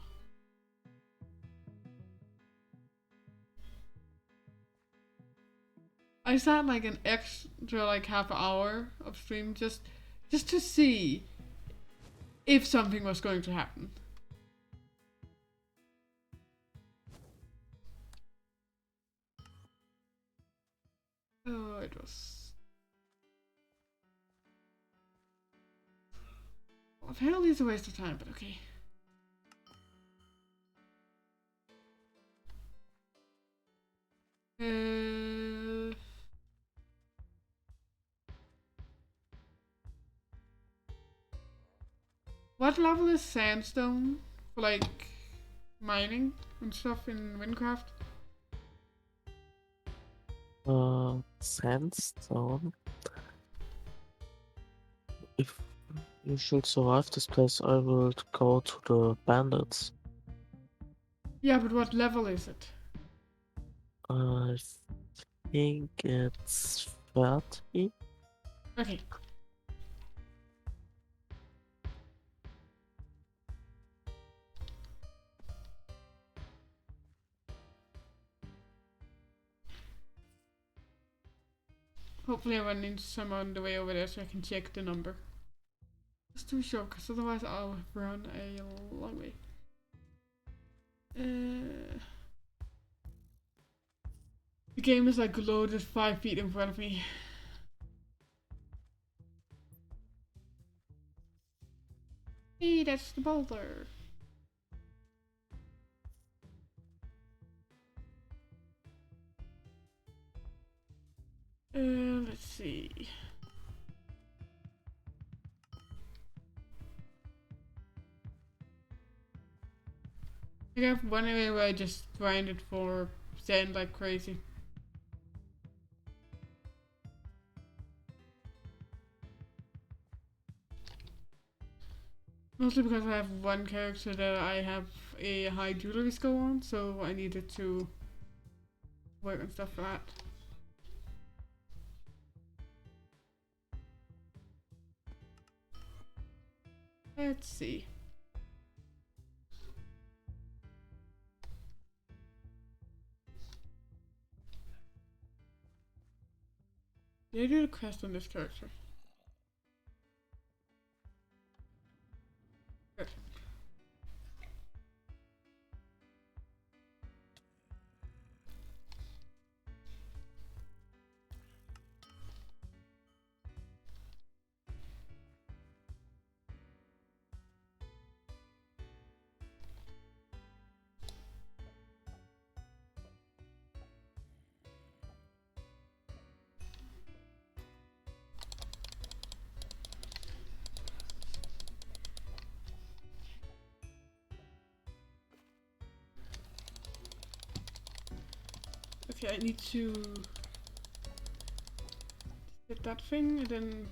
I sat like an extra like half hour of stream just to see if something was going to happen. Oh, it was. Well, apparently it's a waste of time, but okay. What level is sandstone for like mining and stuff in wynncraft? Sandstone. If you should survive this place, I will go to the bandits. Yeah, but what level is it? I think it's 30. Okay. Hopefully I run into someone on the way over there so I can check the number. It's too short, because otherwise I'll run a long way. The game is like loaded 5 feet in front of me. Hey, that's the boulder. Let's see. I have one area where I just grinded for sand like crazy. Mostly because I have one character that I have a high jewelry skill on, so I needed to work on stuff for that. Let's see. Did I do the quest on this character? Good. Okay, I need to get that thing and then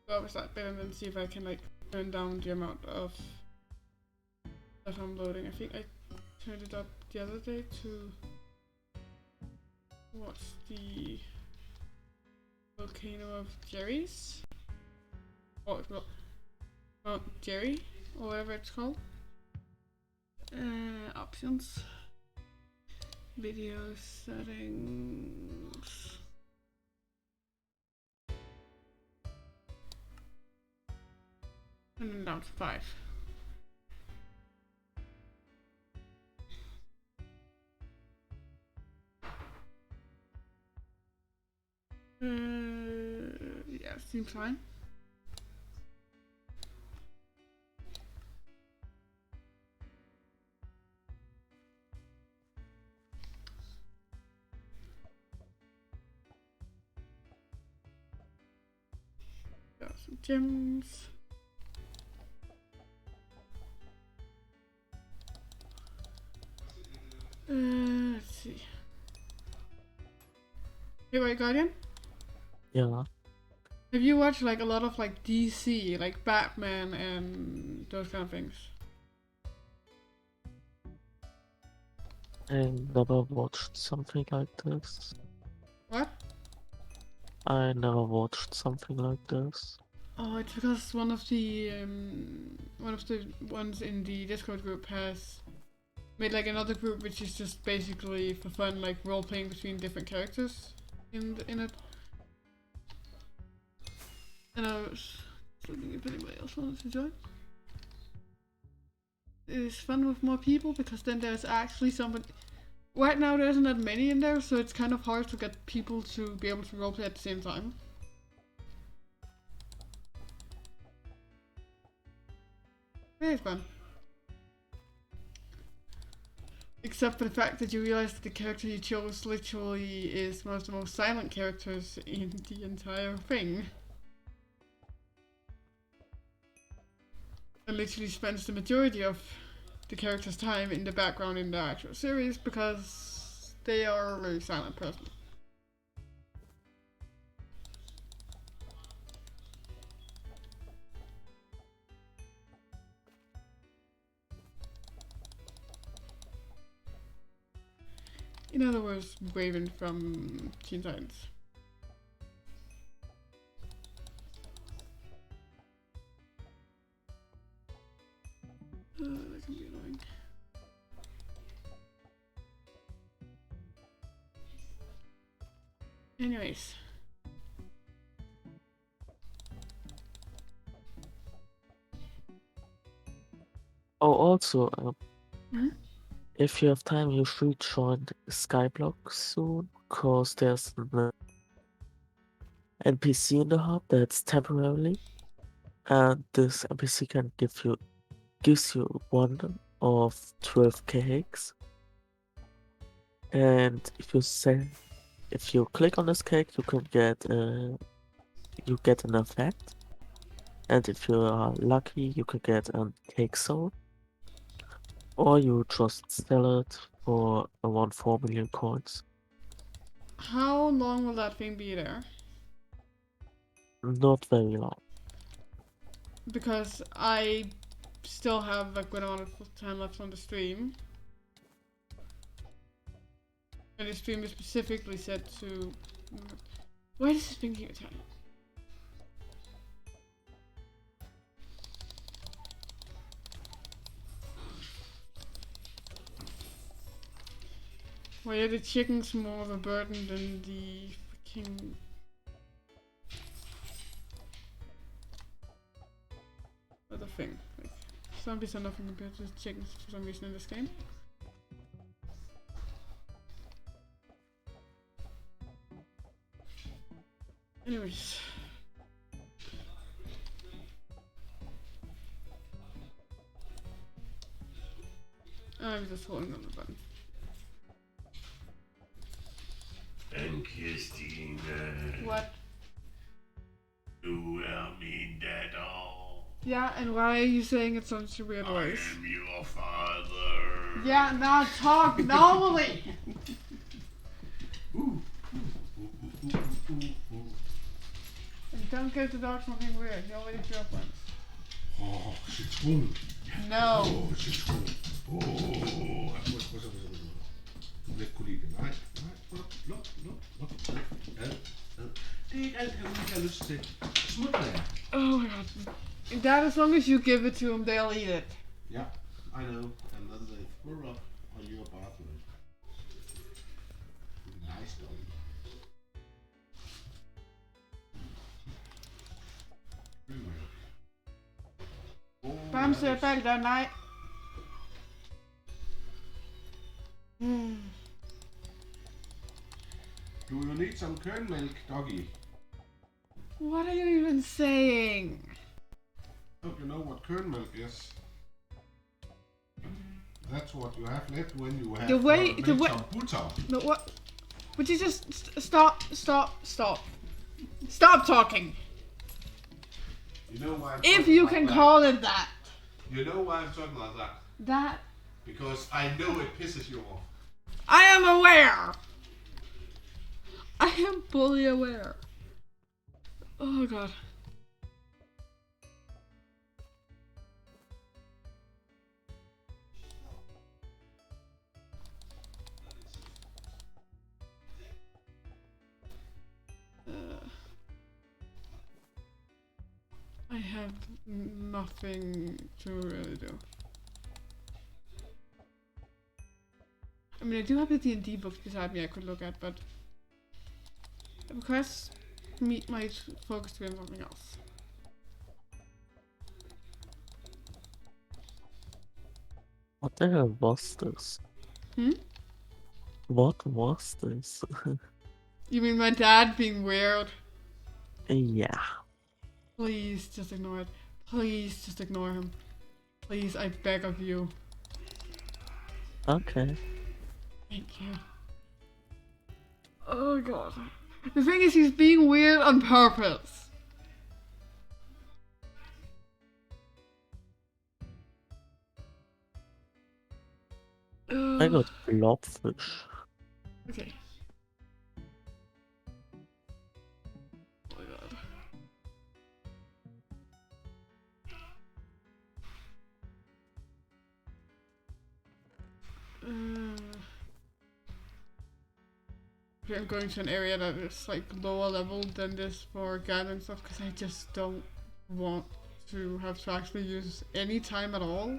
go over that bit and then see if I can like turn down the amount of that I'm loading. I think I turned it up the other day to what's the volcano of Jerry's? Oh, Mount Jerry or whatever it's called. Options. Video settings. And then down to 5. Yeah, seems fine. Got some gems. Let's Hey, right, Guardian? Yeah. Have you watched like a lot of like DC, like Batman and those kind of things? I never watched something like this. What? I never watched something like this. Oh, it's because one of the ones in the Discord group has made like another group which is just basically for fun, like role playing between different characters in it. And I was looking if anybody else wanted to join. It is fun with more people because then there's actually somebody. Right now there isn't that many in there, so it's kind of hard to get people to be able to roleplay at the same time. Very fun. Except for the fact that you realize that the character you chose literally is one of the most silent characters in the entire thing. And literally spends the majority of the character's time in the background in the actual series because they are a very silent person. In other words, Raven from Teen Titans. That can be annoying. Anyways. Oh, also, Hmm? if you have time, you should join Skyblock soon, cause there's an NPC in the hub that's temporarily, and this NPC can gives you one of 12 cakes, and if you click on this cake, you get an effect, and if you are lucky, you can get a cake soul, or you just sell it for around 4 million coins. How long will that thing be there? Not very long. Because I still have like good amount of time left on the stream. And the stream is specifically set to... Why does this thing keep attacking? Why are the chickens more of a burden than the freaking... other thing? Like, zombies are nothing compared to chickens for some reason in this game. Anyways. I'm just holding on the button. And Christine. What? Du min datter. Yeah, and why are you saying it such a weird I voice? am your father. Yeah, now talk normally! And don't get the dog something weird, he already threw up once. Oh, citron. No! Oh, citron. Oh. Du ikke kunne lide det. Nej. Luk. Det er ikke alt, jeg ikke har lyst til. Smut der. Oh my god. That as long as you give it to them, they'll eat it. Yeah, I know. And then they throw up on your bathroom. Nice dog. Bamse, falder, nej. Do you need some kernel milk, doggy? What are you even saying? Don't you know what kernel milk is? That's what you have left when you have The way- made the way- some butter. No, what? Would you just stop talking? You know why I'm If talking you like can that? call it that. You know why I'm talking like that? That. Because I know it pisses you off. I am aware. I am fully aware. Oh god. I have nothing to really do. I mean, I do have the D&D books beside me I could look at, but the request might focus to on something else. What the hell was this? Hmm? What was this? You mean my dad being weird? Yeah. Please just ignore it. Please just ignore him. Please, I beg of you. Okay. Thank you. Oh god. The thing is, he's being weird on purpose. I got blobfish. Okay. Oh my god. Okay, I'm going to an area that is like lower level than this for gathering stuff because I just don't want to have to actually use any time at all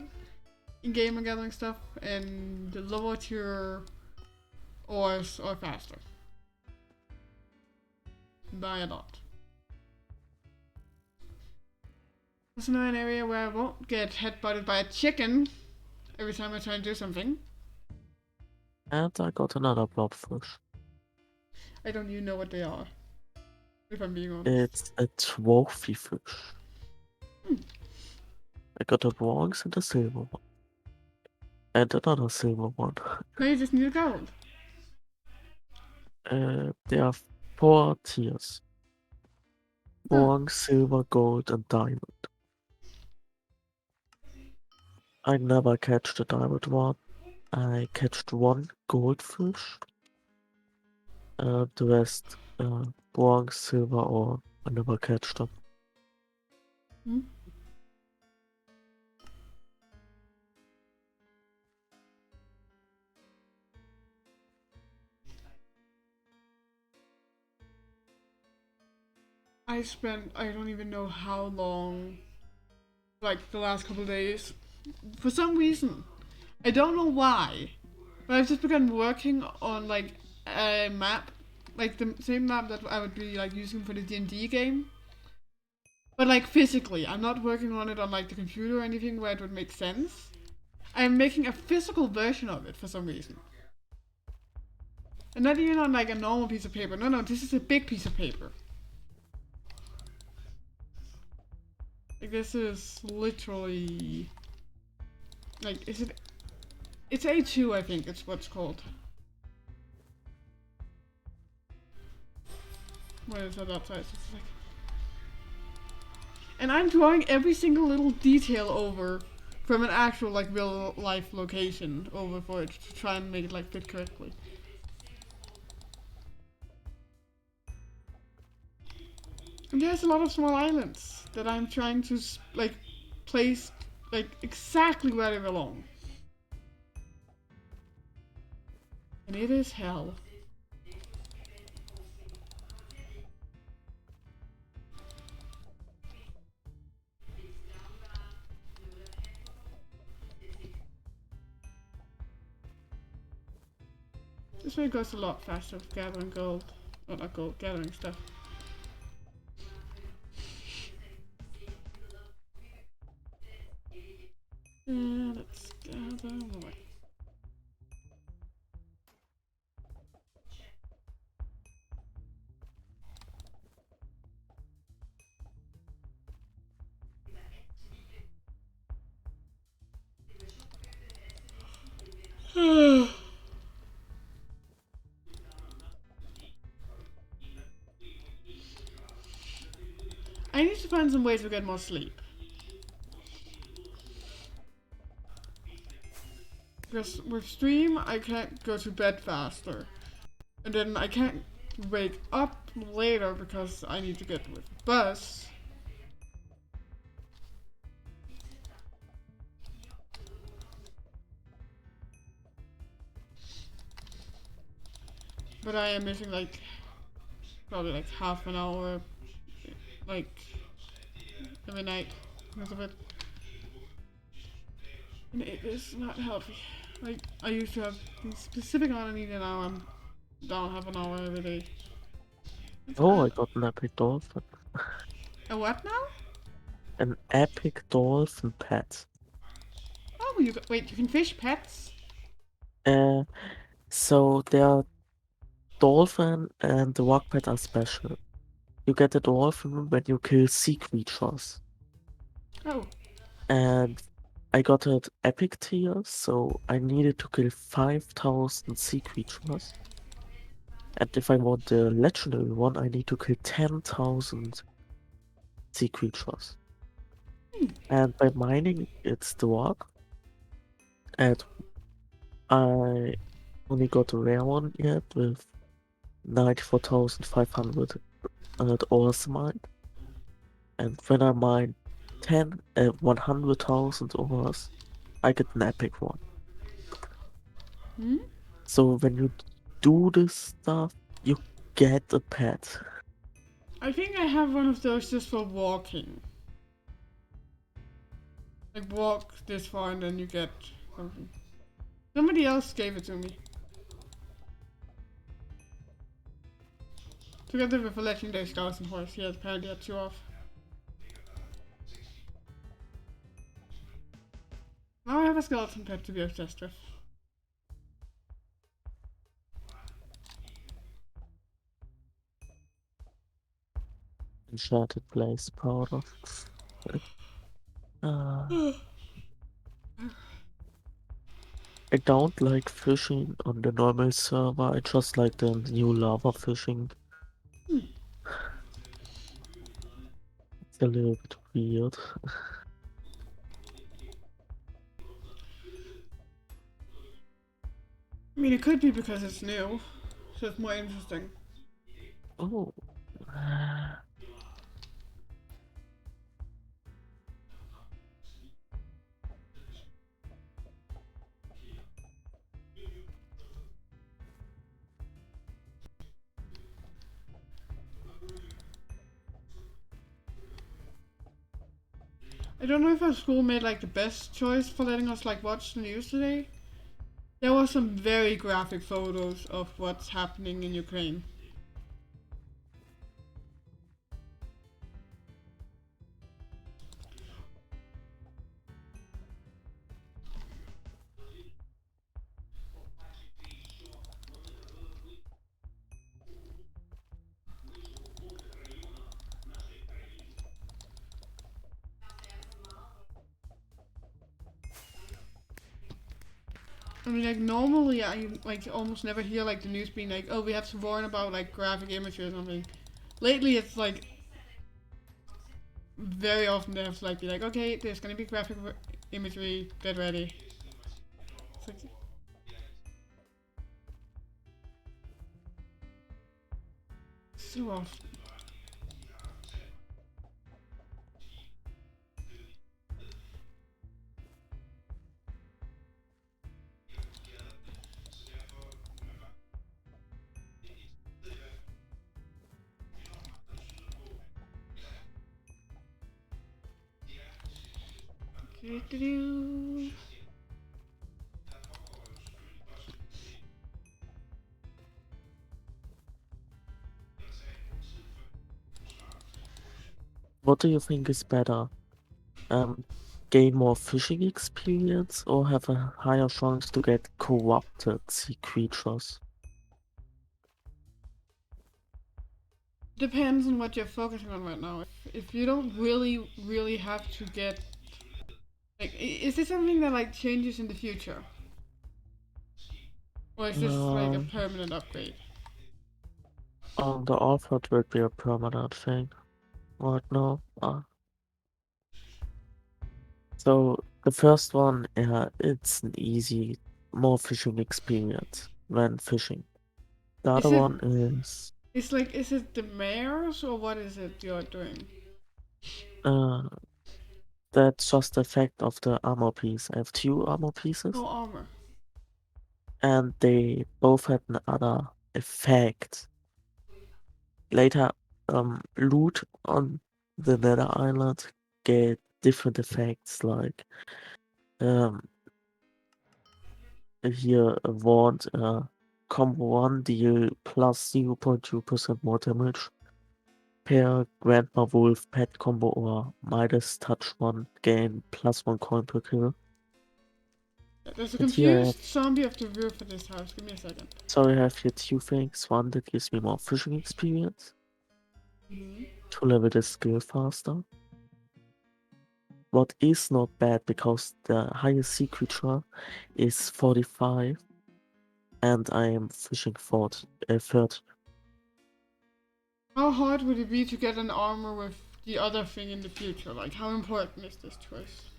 in game and gathering stuff, and the lower tier ores are faster by a lot. There's another area where I won't get headbutted by a chicken every time I try and do something. And I got another blobfish. I don't even know what they are, if I'm being honest. It's a trophy fish. I got a bronze and a silver one. And another silver one. No, you just need gold. There are 4 tiers. Huh. Bronze, silver, gold, and diamond. I never catch the diamond one. I catched 1 goldfish. The rest, bronze, silver, or I never catch them. Hmm? I spent, I don't even know how long, like the last couple of days, for some reason. I don't know why, but I've just begun working on like a map, like the same map that I would be like using for the D&D game. But like physically, I'm not working on it on like the computer or anything where it would make sense. I'm making a physical version of it for some reason. And not even on like a normal piece of paper. No, this is a big piece of paper. Like this is literally, like, is it? It's A2, I think. It's what's called. What is that outside? It's like, and I'm drawing every single little detail over from an actual like real life location over for it to try and make it like fit correctly. And there's a lot of small islands that I'm trying to like place like exactly where they belong. And it is hell. This way goes a lot faster with gathering gold. Well, not gold, gathering stuff. Let's gather more. I need to find some ways to get more sleep. Because with stream, I can't go to bed faster. And then I can't wake up later because I need to get with the bus. But I am missing like probably like half an hour like every night because of it. And it is not healthy. Like I used to have the specific amount I need an hour and don't have an hour every day. It's Oh, I bad. got an epic dolphin. A what now? An epic dolphin pet. Oh, wait, you can fish pets? Uh, so their dolphin and the rock pet are special. You get a dolphin when you kill sea creatures. Oh. And I got it epic tier, so I needed to kill 5,000 sea creatures. And if I want the legendary one, I need to kill 10,000 sea creatures. And by mining, it's the rock. And I only got a rare one yet with 94,500 ores mined. And when I mine 100,000 ores, I get an epic one. Hmm? So when you do this stuff, you get a pet. I think I have one of those just for walking. Like walk this far and then you get something. Somebody else gave it to me. Together with a legendary skeleton horse. He apparently had 2 off. Now I have a skeleton pet to be obsessed with. Enchanted place, proud of. Uh, I don't like fishing on the normal server. I just like the new lava fishing. It's a little bit weird. I mean, it could be because it's new, so it's more interesting. Oh. I don't know if our school made like the best choice for letting us like watch the news today. There were some very graphic photos of what's happening in Ukraine. I mean, like normally I like almost never hear like the news being like, oh, we have to warn about like graphic imagery or something. Lately, it's like very often they have to like be like, okay, there's gonna be graphic imagery, get ready. It's like, so often. Do-do-do. What do you think is better? Gain more fishing experience or have a higher chance to get corrupted sea creatures? Depends on what you're focusing on right now. If you don't really have to get like, is this something that like changes in the future, or is this like a Um, permanent upgrade? the offer will be a permanent thing right now. So the first one, it's an more fishing experience when fishing. The other Is it one is It's like, is it the mares or what is it you're doing? Uh, that's just the effect of the armor piece. I have 2 armor pieces, No armor. and they both had another effect. Later, loot on the Nether Island get different effects, like um, here a wand, combo 1 deal plus 0.2% more damage per Grandma Wolf pet combo or Midas touch 1 gain plus 1 coin per kill. There's a And here I have, confused zombie of the roof of this house. Give me a second. sorry, I have here 2 things. One that gives me more fishing experience to level the skill faster. What is not bad because the highest sea creature is 45 and I am fishing 30. How hard would it be to get an armor with the other thing in the future? Like, how important is this choice?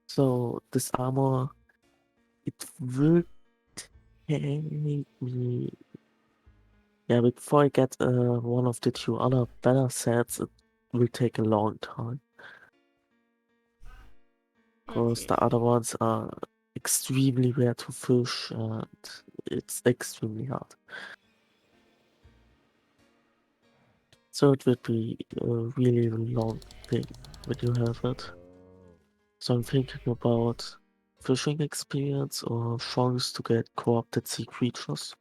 So this armor, it will take me, yeah, before I get one of the 2 other better sets, it will take a long time. Because Okay. the other ones are extremely rare to fish and it's extremely hard. So it would be a really long thing when you have it. So I'm thinking about fishing experience or chance to get corrupted sea creatures.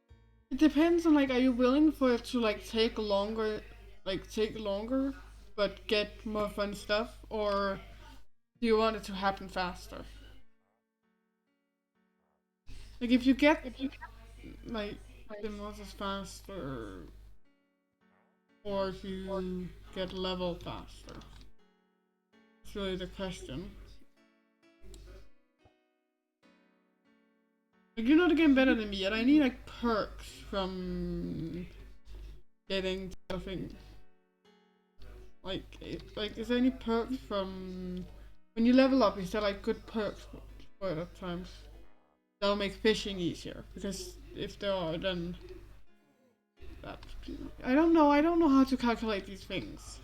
It depends on, like, are you willing for it to, like, take longer, but get more fun stuff, or do you want it to happen faster? Like, if you get, like, the monsters faster, or if you get level faster. It's really the question. Like, you're not getting better than me yet. I need, like, perks from getting something. Like, is there any perks from when you level up? Is there like good perks for it at times that'll make fishing easier? Because if there are, then that I don't know. I don't know how to calculate these things.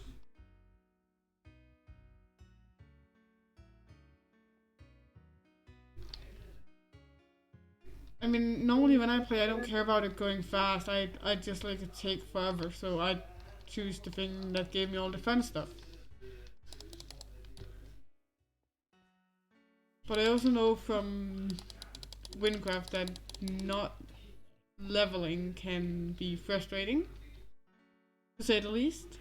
I mean, normally when I play, I don't care about it going fast. I just like it take forever, so I choose the thing that gave me all the fun stuff. But I also know from wynncraft that not leveling can be frustrating, to say the least.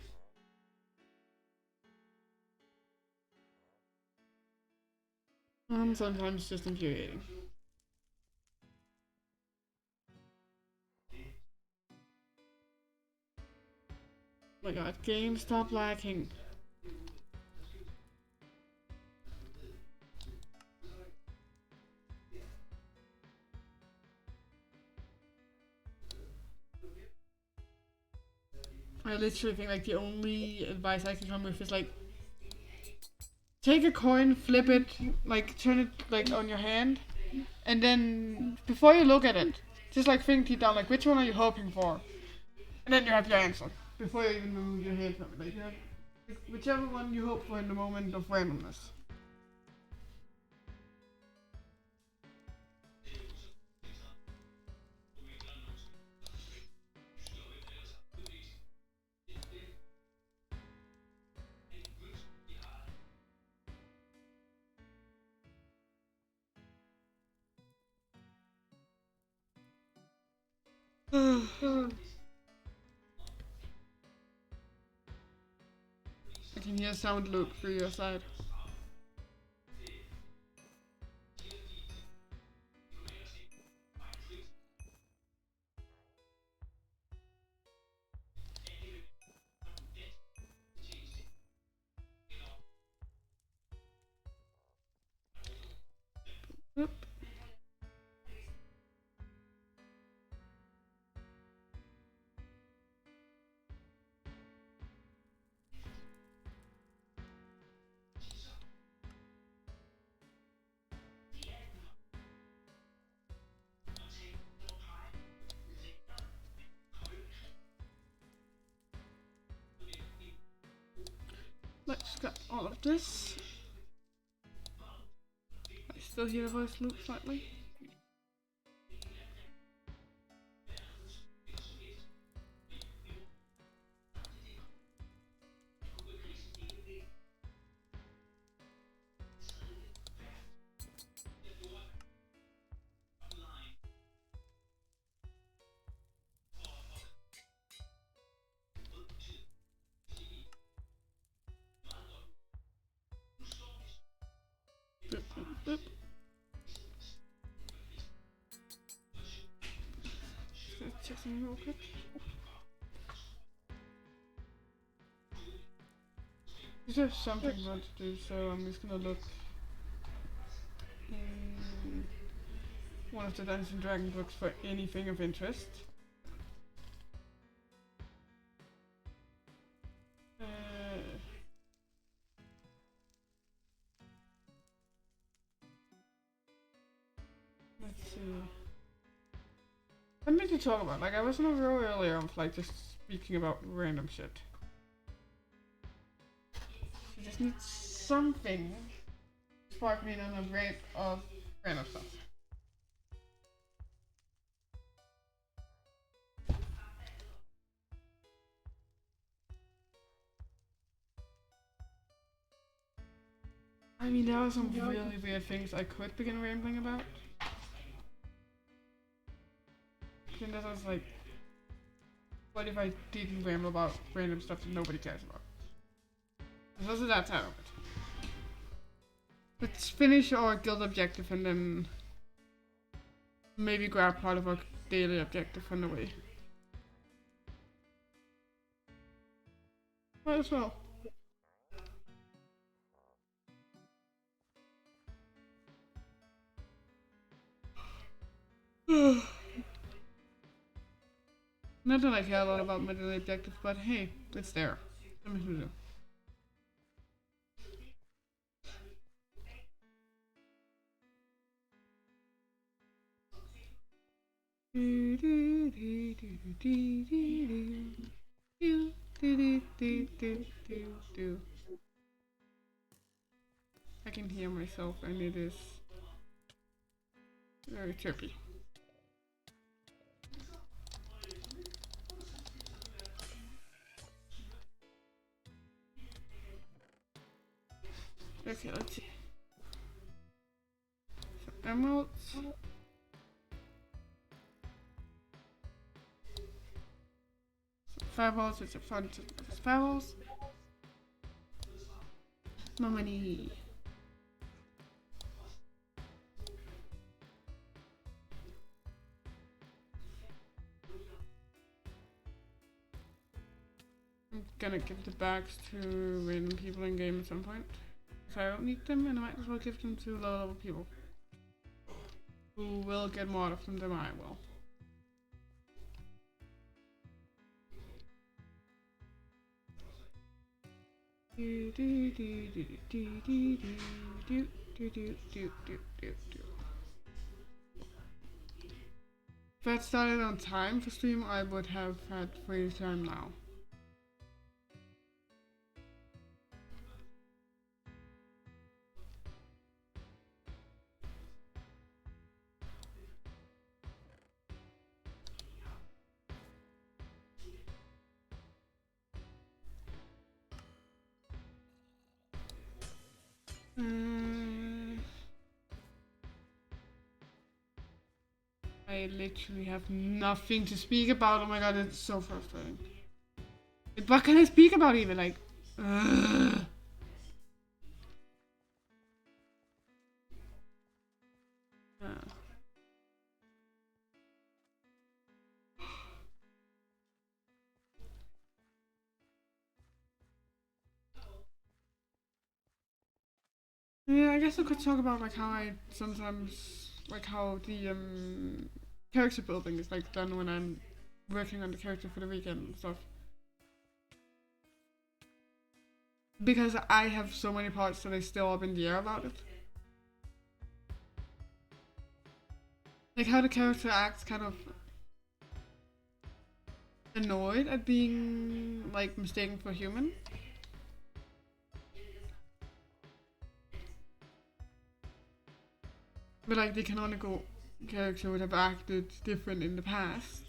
And sometimes just infuriating. Oh my god, game, stop lagging. I literally think like the only advice I can come with is like take a coin, flip it, like turn it like on your hand, and then before you look at it, just like think deep down like which one are you hoping for, and then you have your answer before you even move your head from it. Like you have like, whichever one you hope for in the moment of randomness. I can hear sound loop through your side. Oop. Let's get all of this. I still hear the voice loop slightly. Boop, boop, boop. Just gonna check something real quick. There's something I want to do, so I'm just gonna look in one of the Dungeons and Dragons books for anything of interest. Let's see. Something to talk about. Like, I was in a row earlier of like just speaking about random shit. I just need something to spark me on a rant of random stuff. I mean, there are some really weird things I could begin rambling about. Then that was like, what if I didn't ramble about random stuff that nobody cares about? There's also that side of it. Let's finish our guild objective and then maybe grab part of our daily objective on the way. Might as well. Not that I care a lot about my daily objective, but hey, it's there. Something to do. I can hear myself and it is very chirpy. Okay, let's see. So emeralds. Fireballs, which are fun to use fireballs. More money. I'm gonna give the bags to random people in game at some point. If I don't need them, and I might as well give them to low level people. Who will get more out of them than I will. If I had started on time for stream, I would have had free time now. I literally have nothing to speak about. Oh my god, it's so frustrating. What can I speak about even? Like, ugh. Yeah, I guess I could talk about like how I sometimes like how the character building is like done when I'm working on the character for the weekend and stuff. Because I have so many parts that I still up in the air about it. Like how the character acts kind of annoyed at being like mistaken for human. but like the canonical character would have acted different in the past.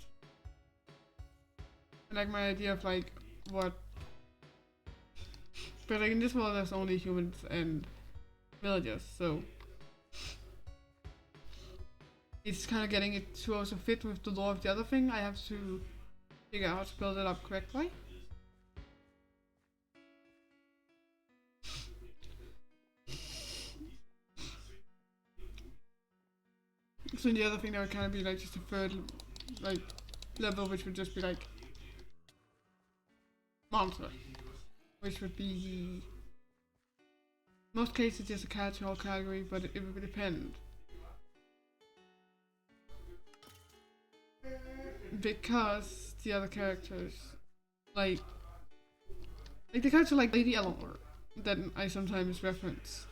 And like my idea of like what, but like in this world there's only humans and villagers, so it's kind of getting it to also fit with the lore of the other thing. I have to figure out how to build it up correctly. So the other thing that would kind of be like just a third like level, which would just be like monster, which would be most cases just a catch-all category, but it would depend. Because the other characters, like the character like Lady Eleanor, that I sometimes reference,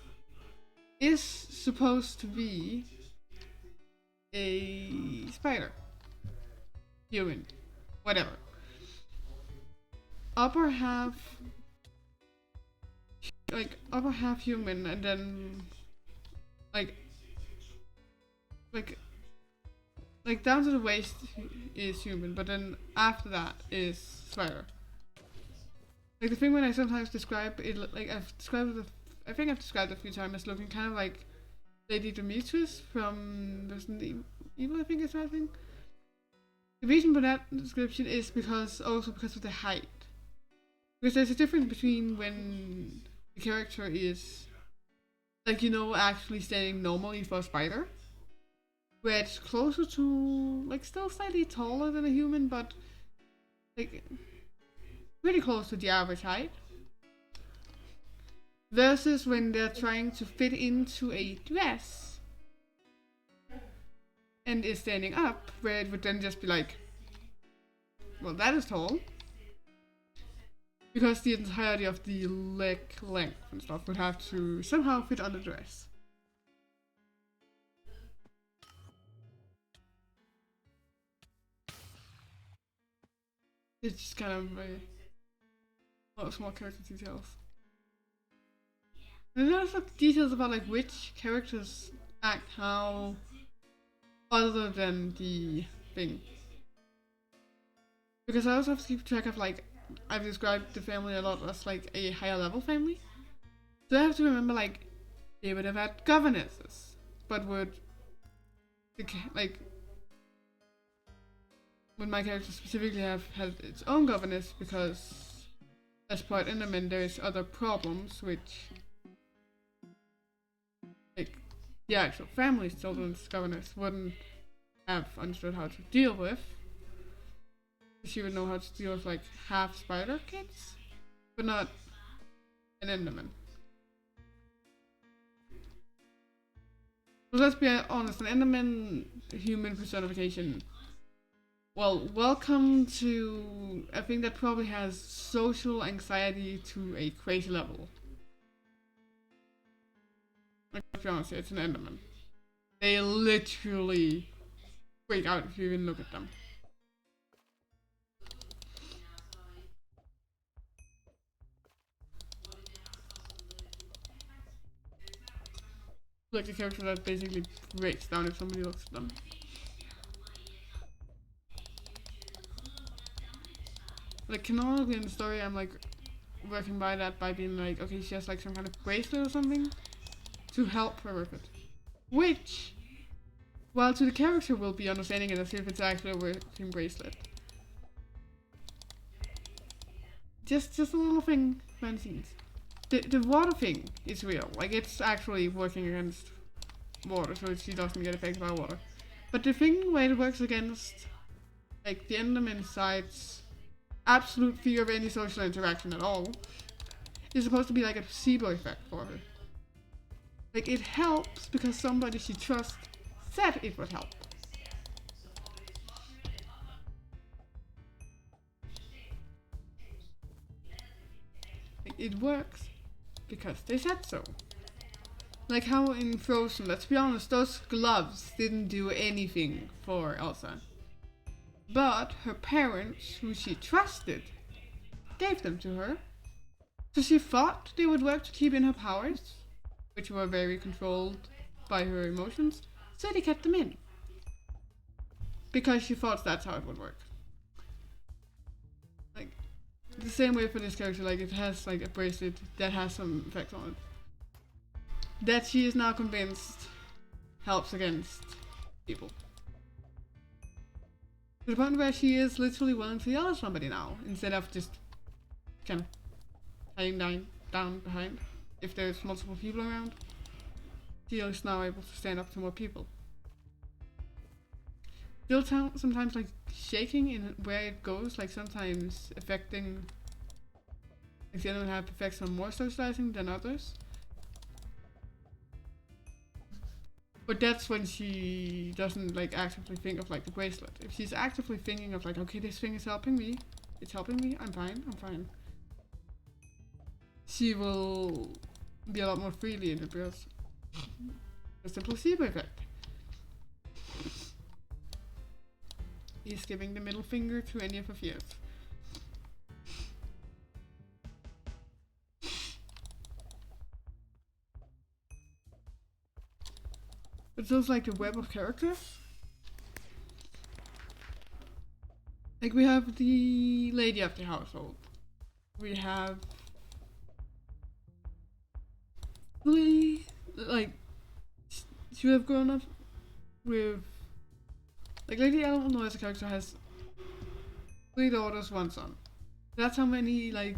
is supposed to be a spider, human, whatever. Upper half human, and then like down to the waist is human, but then after that is spider. Like the thing when I sometimes describe it, like I think I've described it a few times as looking kind of like Lady Demetrius from Resident Evil, I think is that thing. The reason for that description is because of the height. Because there's a difference between when the character is, like, you know, actually standing normally for a spider, where it's closer to, like, still slightly taller than a human, but, like, pretty close to the average height. Versus when they're trying to fit into a dress and is standing up, where it would then just be like, well, that is tall. Because the entirety of the leg length and stuff would have to somehow fit on the dress. It's just kind of a lot of small character details. And there's also details about like which characters act how, other than the thing. Because I also have to keep track of like, I've described the family a lot as like a higher level family. So I have to remember like, they would have had governesses, but would, like, would my character specifically have had its own governess, because as part Enderman there's other problems which, like, the actual family's children's governess wouldn't have understood how to deal with. She would know how to deal with like half spider kids, but not an Enderman. So let's be honest, an Enderman human personification. Well, welcome to a thing that probably has social anxiety to a crazy level. Let's be honest, it's an Enderman. They literally freak out if you even look at them. Like a character that basically breaks down if somebody looks at them. Like canonically in the story, I'm like working by that by being like, okay, she has like some kind of bracelet or something to help her with it. Which, while to the character will be understanding it as if it's actually a working bracelet. Just a little thing behind the scenes. The water thing is real, like it's actually working against water, so she doesn't get affected by water. But the thing where it works against, like, the Enderman side's absolute fear of any social interaction at all, is supposed to be like a placebo effect for her. Like, it helps because somebody she trusts said it would help. Like, it works because they said so. Like how in Frozen, let's be honest, those gloves didn't do anything for Elsa. But her parents, who she trusted, gave them to her. So she thought they would work to keep in her powers, which were very controlled by her emotions. So they kept them in. Because she thought that's how it would work. Like, the same way for this character, like, it has, like, a bracelet that has some effect on it. That she is now convinced helps against people. To the point where she is literally willing to yell at somebody now, instead of just kind of hanging down behind. If there's multiple people around, she is now able to stand up to more people. Still sometimes like shaking in where it goes, like sometimes affecting, like the enemy have effects on more socializing than others. But that's when she doesn't like actively think of like the bracelet. If she's actively thinking of like, okay, this thing is helping me, it's helping me, I'm fine. She will be a lot more freely in it because it's the placebo effect. He's giving the middle finger to any of her fears. It's also like the web of characters. Like we have the lady of the household. We have like she would have grown up with like Lady Eleanor as a character has 3 daughters, 1 son. That's how many like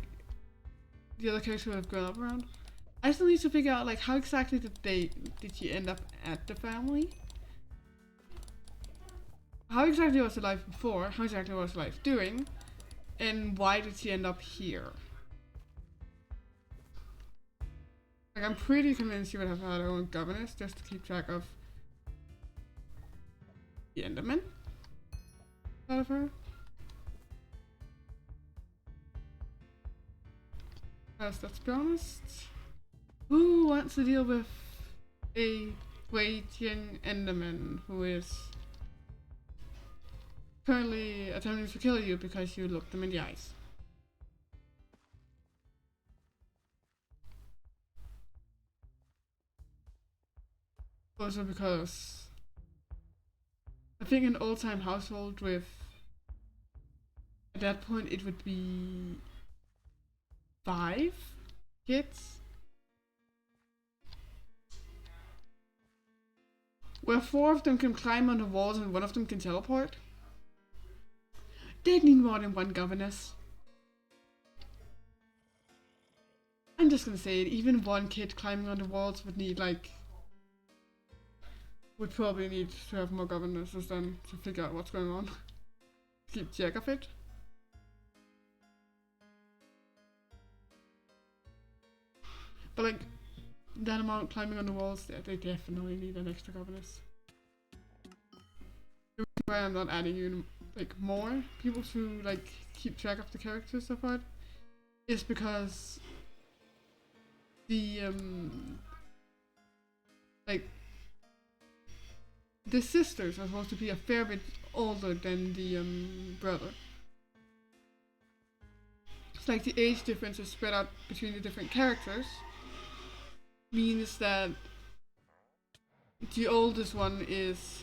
the other characters would have grown up around. I still need to figure out like how exactly did she end up at the family? How exactly was her life before? How exactly was her life during? And why did she end up here? Like I'm pretty convinced she would have had her own governess just to keep track of the Enderman out of her. Let's be honest. Who wants to deal with a waiting Enderman who is currently attempting to kill you because you looked them in the eyes? Also because I think an old-time household with, at that point it would be 5 kids. Where 4 of them can climb on the walls and 1 of them can teleport. They'd need more than 1 governess. I'm just gonna say it, even 1 kid climbing on the walls would need like would probably need to have more governesses than to figure out what's going on. Keep track of it. But like, that amount climbing on the walls, yeah, they definitely need an extra governess. The reason why I'm not adding in like more people to like keep track of the characters so far is because the like the sisters are supposed to be a fair bit older than the brother. It's like the age difference is spread out between the different characters. Means that the oldest one is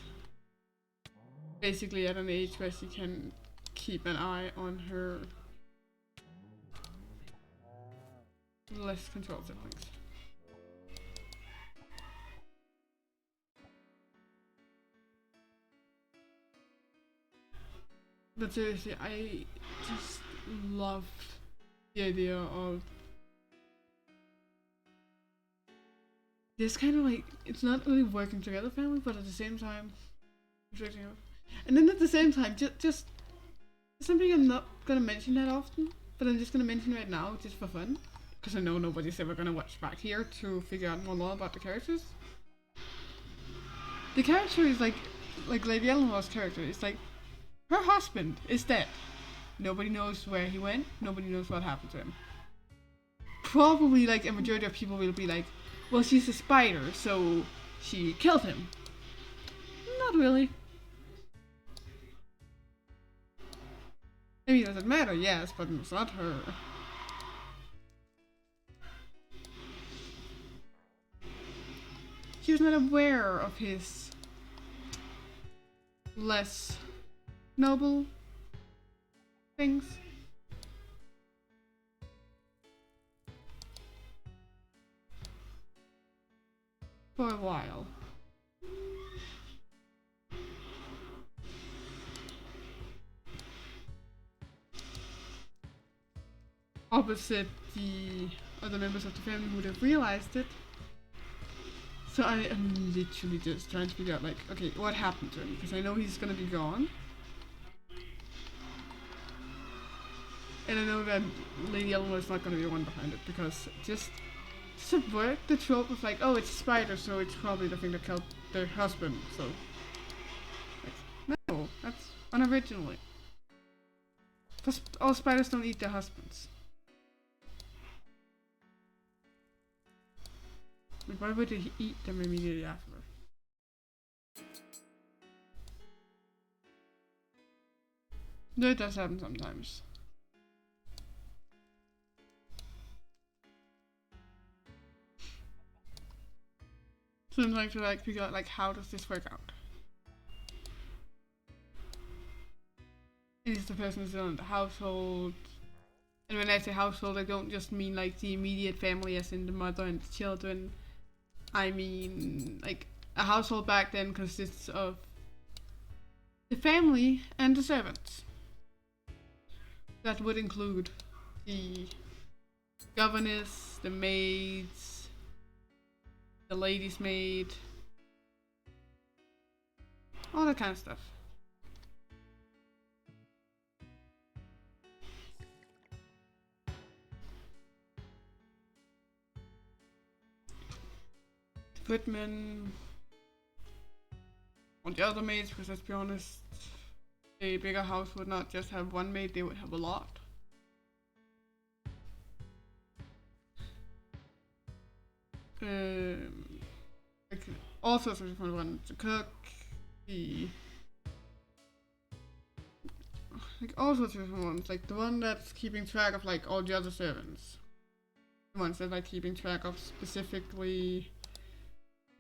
basically at an age where she can keep an eye on her less controlled siblings. But seriously, I just love the idea of this kind of like, it's not really working together family, but at the same time, and then at the same time, just something I'm not gonna mention that often, but I'm just gonna mention right now, just for fun, because I know nobody's ever gonna watch back here to figure out more about the characters. The character is like Lady Eleanor's character is like, her husband is dead. Nobody knows where he went. Nobody knows what happened to him. Probably like a majority of people will be like, well, she's a spider, so she killed him. Not really. Maybe it doesn't matter, yes, but it's not her. She was not aware of his less noble things. For a while. Opposite the other members of the family who would have realized it. So I am literally just trying to figure out, like, okay, what happened to him? Because I know he's gonna be gone. And I know that Lady Eleanor is not gonna be the one behind it, because just subvert the trope of, like, oh, it's a spider, so it's probably the thing that killed their husband, so. Like, no, that's unoriginally. Because all spiders don't eat their husbands. Like, why would he eat them immediately after? No, it does happen sometimes. So I'm trying to like figure out like how does this work out? Is the person still in the household? And when I say household, I don't just mean like the immediate family as in the mother and the children. I mean like a household back then consists of the family and the servants. That would include the governess, the maids, the lady's maid, all that kind of stuff. Footmen, or the other maids, because let's be honest, a bigger house would not just have one maid, they would have a lot. Like all sorts of different ones. The cook, the like all sorts of different ones. Like the one that's keeping track of like all the other servants. The ones that like keeping track of specifically.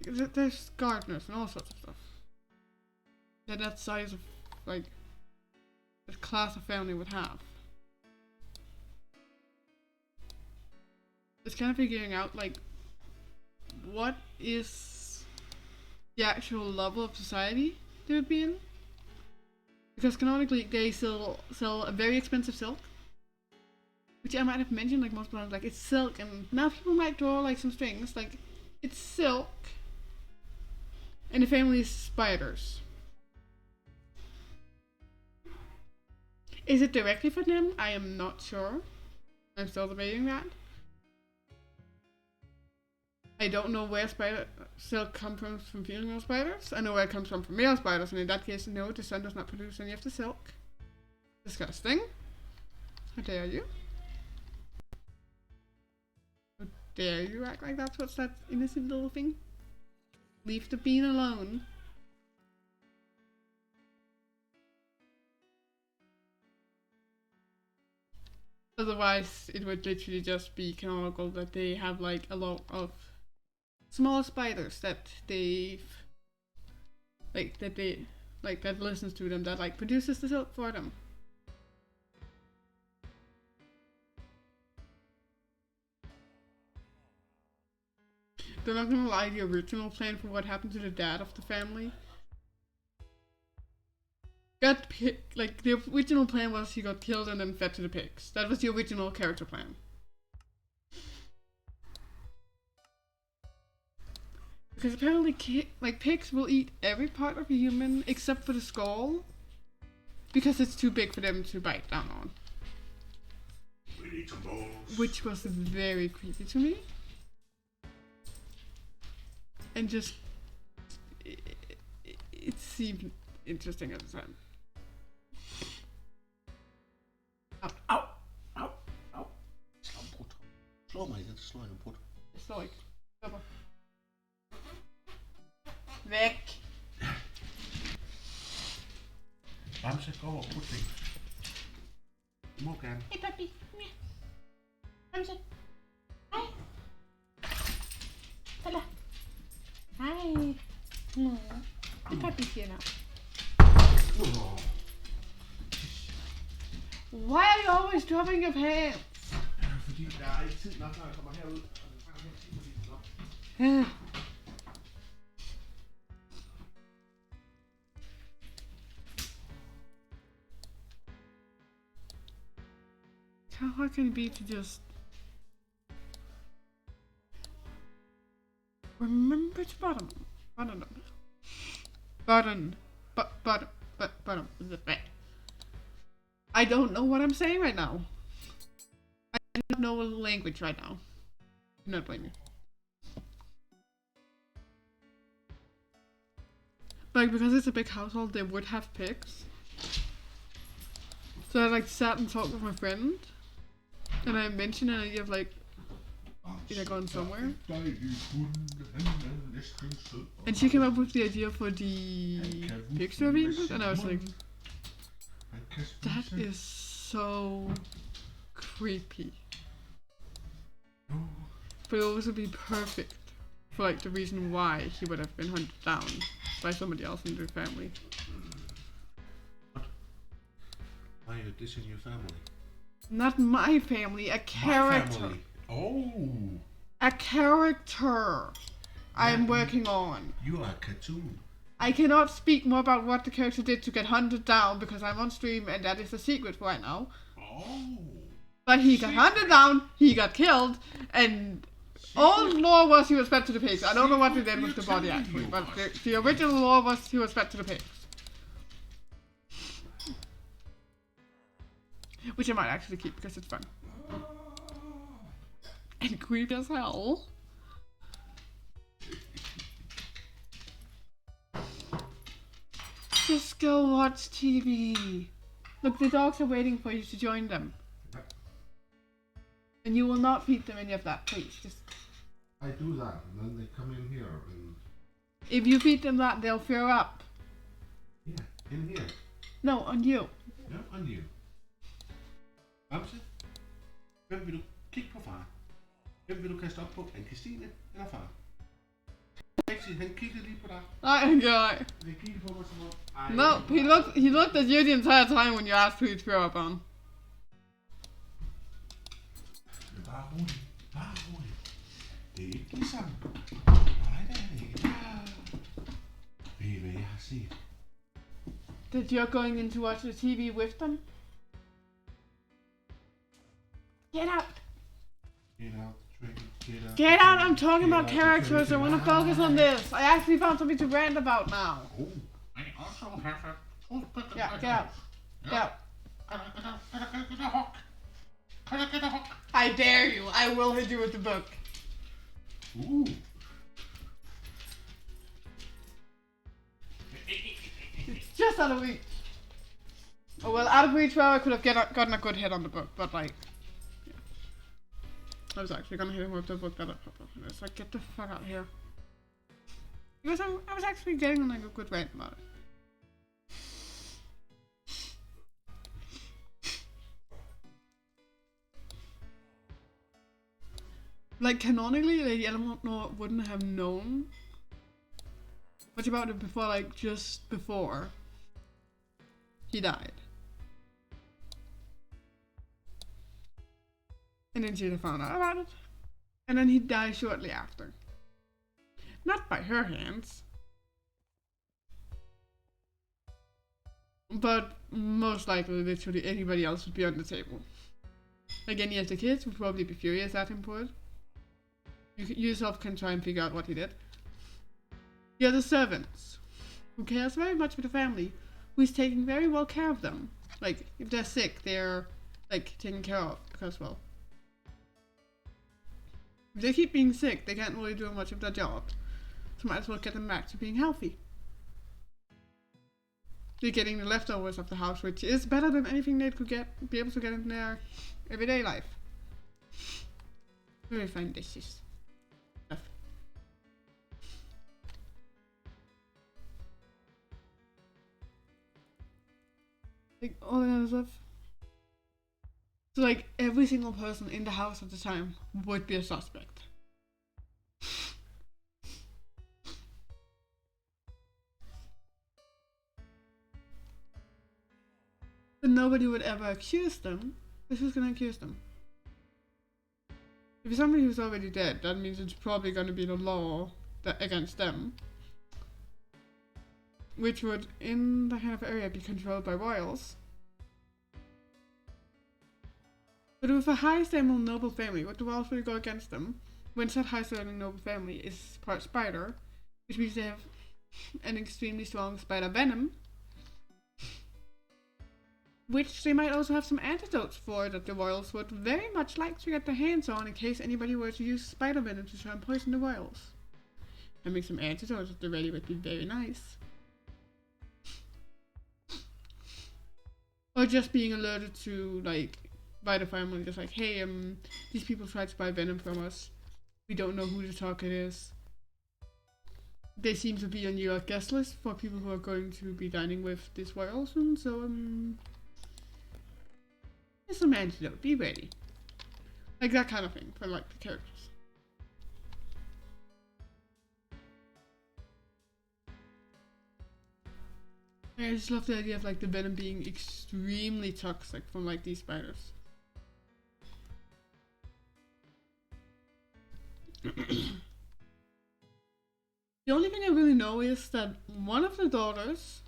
There's gardeners and all sorts of stuff. That size of like that class of family would have. It's kind of figuring out like what is the actual level of society they would be in. Because canonically they sell a very expensive silk. Which I might have mentioned like multiple times, like it's silk and now people might draw like some strings, like it's silk. And the family is spiders. Is it directly for them? I am not sure. I'm still debating that. I don't know where spider silk comes from female spiders. I know where it comes from male spiders, and in that case, no, the sun does not produce any of the silk. Disgusting. How dare you? How dare you act like that's what's that innocent little thing? Leave the bean alone. Otherwise, it would literally just be canonical that they have like a lot of small spiders that they've like that listens to them, that like produces the silk for them. They're not gonna lie, the original plan for what happened to the dad of the family got like the original plan was he got killed and then fed to the pigs. That was the original character plan. Because apparently like pigs will eat every part of a human except for the skull because it's too big for them to bite down on. We need some balls. Which was very creepy to me. And just it seemed interesting at the time. Au! Au! Au! Slå en brud. Slå mig igen, så slår jeg en brud. Jeg slår ikke. Stopper. Væk! Bamse, gå over og brud ting. Du må gerne. Hey puppy, come here. Bamse. Hej. Hello. Hi. No. The puppy's here now. Åh, Why are you always dropping your pants? fordi der er ikke tid nok, når jeg kommer herud. Og det tager en hel time at hænge den op. How hard can it be to just remember to bottom? Bottom. I don't know what I'm saying right now. I don't know language right now. Do not blame me. Like, because it's a big household, they would have pigs. So I like sat and talked with my friend, and I mentioned an idea of like either going somewhere. And she came up with the idea for the pigs to have eaten, and I was like, that is so creepy. But it would also be perfect for like the reason why he would have been hunted down by somebody else in their family. Why is this in your family? Not my family, a character. My family. Oh! A character I'm working on. You are a cartoon. I cannot speak more about what the character did to get hunted down because I'm on stream and that is a secret for right now. Oh! But he got hunted down, he got killed, and old lore was he was fed to the pigs. I don't know what they did with the body actually, but the original lore was he was fed to the pigs. Which I might actually keep because it's fun. And creepy as hell. Just go watch TV. Look, the dogs are waiting for you to join them. And you will not feed them any of that, please. Just. I do that, and then they come in here and... If you feed them that, they'll throw up. Yeah, in here. No, on you. Ja, on you. Bamse, hvem vil du kigge på far? Hvem vil du kaste op på? Anne-Kristine eller far? Maxi, han kiggede lige på dig. Nej, han gjorde ej. Han kiggede på mig som om... No, he looked at you the entire time when you asked who you'd throw up on. Bare rolig. Bare rolig. Det er ikke ligesom... Nej, det er det ikke. Ved I, hvad jeg har set? That you're going in to watch the TV with them? Get out! Get out the train, get out. Get out! I'm talking about characters. I want to focus on this. I actually found something to rant about now. Oh, I also have a... Yeah, get out. Get out. Get a hook. Get a hook. I dare you. I will hit you with the book. Ooh. It's just out of reach. Oh well, out of reach where I could have gotten a good hit on the book, but like... Yeah. I was actually gonna hit him with the book that I popped up. And it's like, get the fuck out of here. Because I was actually getting like a good rant about it. Like, canonically, Lady Eleanor wouldn't have known much about it before, like, just before he died. And then she'd have found out about it. And then he'd die shortly after. Not by her hands. But most likely, literally anybody else would be on the table. Like, any of the kids would probably be furious at him for it. You yourself can try and figure out what he did. The other servants, who cares very much for the family, who is taking very well care of them. Like, if they're sick, they're, like, taken care of, because, well, if they keep being sick, they can't really do much of their job. So might as well get them back to being healthy. They're getting the leftovers of the house, which is better than anything they could be able to get in their everyday life. Very fine dishes. Like, all that other stuff. So, like, every single person in the house at the time would be a suspect. But nobody would ever accuse them. But who's gonna accuse them? If it's somebody who's already dead, that means it's probably gonna be the law that against them. Which would, in that kind of area, be controlled by royals. But with a high-standing noble family, would the royals really go against them? When said high-standing noble family is part spider, which means they have an extremely strong spider venom, which they might also have some antidotes for that the royals would very much like to get their hands on in case anybody were to use spider venom to try and poison the royals. Having some antidotes at the ready would be very nice. Or just being alerted to, like, by the family, just like, hey, these people tried to buy venom from us. We don't know who the target is. They seem to be on your guest list for people who are going to be dining with this royal soon, so, there's some antidote, be ready. Like that kind of thing, for, like, the characters. I just love the idea of, like, the venom being extremely toxic from, like, these spiders. The only thing I really know is that one of the daughters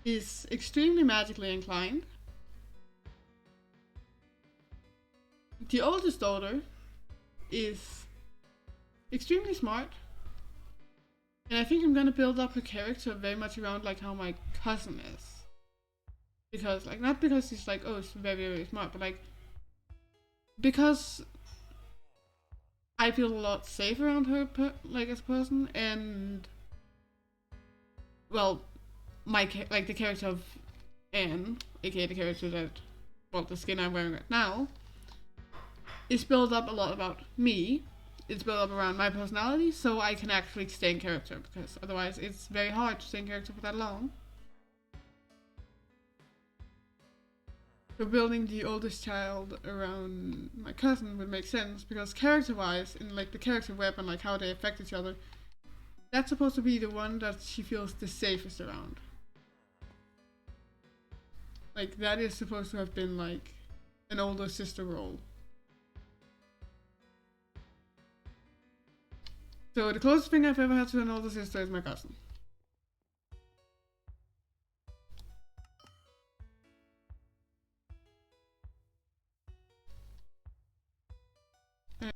is extremely magically inclined. The oldest daughter is extremely smart. And I think I'm gonna build up her character very much around like how my cousin is. Because, like, not because she's like, oh, she's very, very smart, but like, because I feel a lot safer around her, like, as a person, and, well, like, the character of Anne, aka the character that, well, the skin I'm wearing right now, is built up a lot about me. It's built up around my personality, so I can actually stay in character, because otherwise it's very hard to stay in character for that long. So building the oldest child around my cousin would make sense, because character-wise, in like the character web and like how they affect each other, that's supposed to be the one that she feels the safest around. Like, that is supposed to have been like an older sister role. So the closest thing I've ever had to an older sister is my cousin.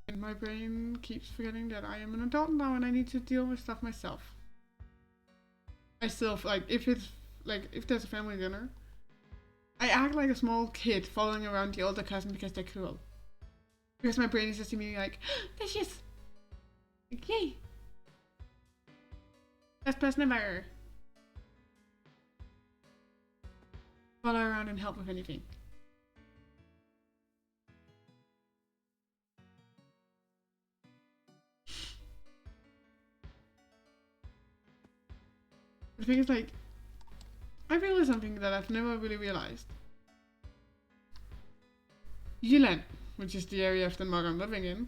And my brain keeps forgetting that I am an adult now and I need to deal with stuff myself. I still, like, if there's a family dinner, I act like a small kid following around the older cousin because they're cool. Because my brain is just immediately like, there she is! Like, yay! Best person ever! Follow around and help with anything. The thing is, like, I realized something that I've never really realized. Yulen, which is the area of Denmark I'm living in,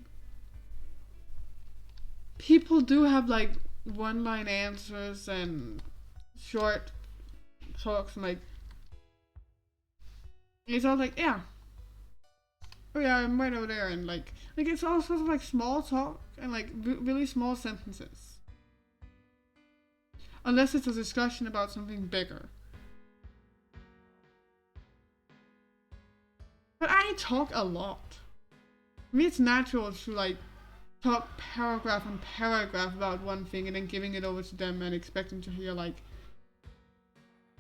people do have, like, one-line answers and short talks and, like, it's all like, yeah. Oh yeah, I'm right over there, and like it's all sorts of like small talk and like really small sentences. Unless it's a discussion about something bigger. But I talk a lot. For me, it's natural to like talk paragraph and paragraph about one thing and then giving it over to them and expecting to hear like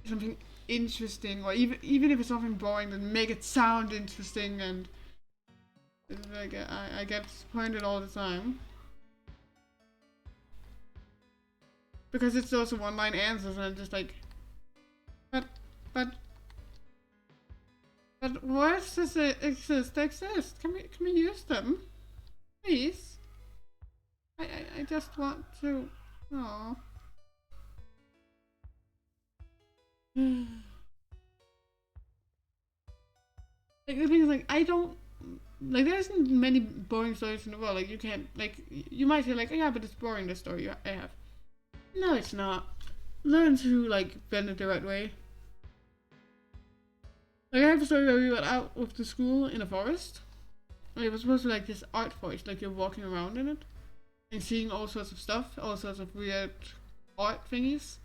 something interesting, or even if it's something boring, then make it sound interesting. And like I get disappointed all the time because it's those one-line answers, and I'm just like, but words does it exist? They exist. Can we use them, please? I just want to. Aww. Like, the thing is, like, I don't, like, there isn't many boring stories in the world. Like, you can't, like, you might say, like, oh, yeah, but it's boring, the story I have. No, it's not. Learn to, like, bend it the right way. Like I have a story where we went out with the school in a forest. And it was supposed to be like this art forest, like you're walking around in it and seeing all sorts of stuff, all sorts of weird art thingies.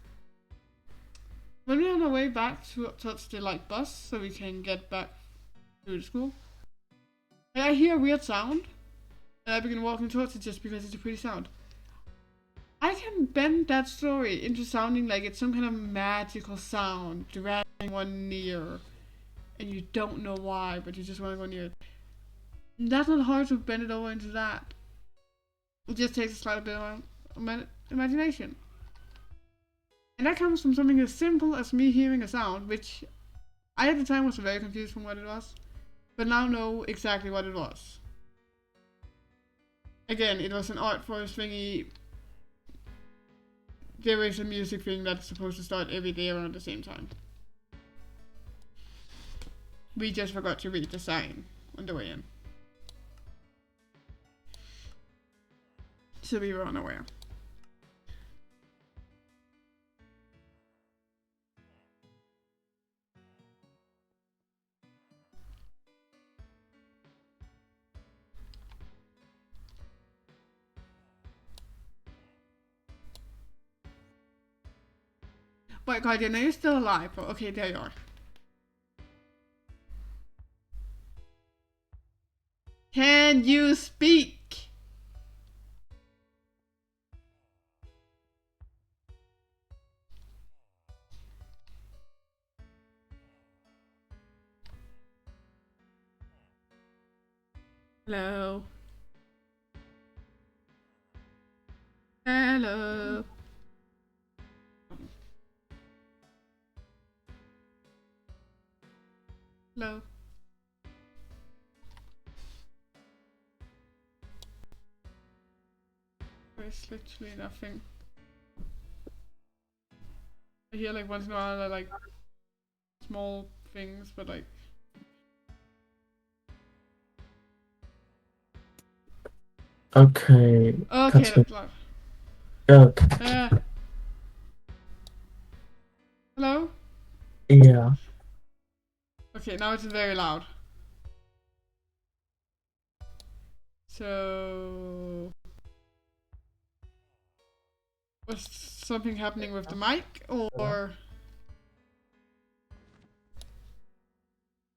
When we're on our way back towards the like bus, so we can get back to the school, and I hear a weird sound, and I begin walking towards it just because it's a pretty sound. I can bend that story into sounding like it's some kind of magical sound dragging one near, and you don't know why, but you just want to go near it. That's not hard to bend it over into that. It just takes a slight bit of imagination. And that comes from something as simple as me hearing a sound, which I at the time was very confused from what it was, but now know exactly what it was. Again, it was an art forest thingy. There is a music thing that's supposed to start every day around the same time. We just forgot to read the sign on the way in. So we were unaware. Wait, Guardian, are you still alive? Oh, okay, there you are. Can you speak? Hello. Hello. Hello. There's literally nothing. I hear like once in a while like small things, but like Okay. okay, Continue. that's loud. Okay. Hello? Yeah. Okay, now it's very loud. So was something happening with the mic or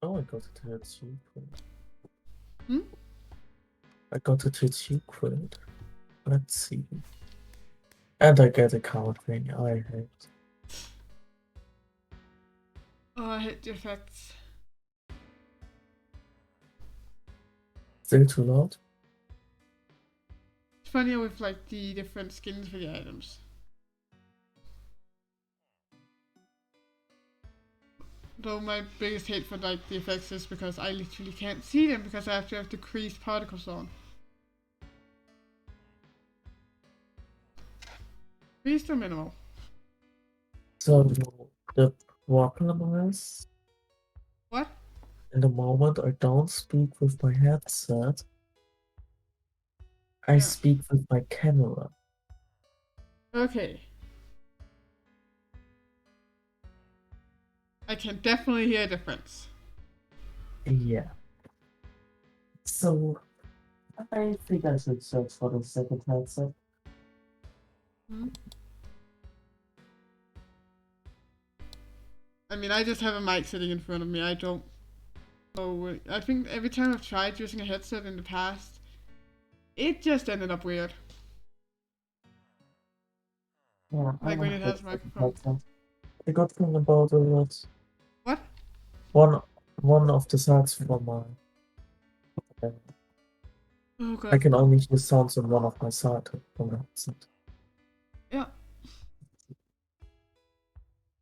Oh, I got it to a secret. Hmm? I got it to a secret. Let's see. And I get a card thing. I hate. oh, I hate the effects. Still too loud? It's funnier with like the different skins for the items. Though my biggest hate for like the effects is because I literally can't see them because I have to have decreased particles on. Decreased or minimal? So the problem is, What? in the moment I don't speak with my headset. I Yeah. speak with my camera. Okay. I can definitely hear a difference. Yeah. So I think I should search for the second headset. Hmm? I mean, I just have a mic sitting in front of me. I don't know. I think every time I've tried using a headset in the past, it just ended up weird. Yeah, Like when it has a microphone. The good thing about it is What? one of the sides from my Oh I god. can only hear sounds on one of my sides from the headset. Yeah.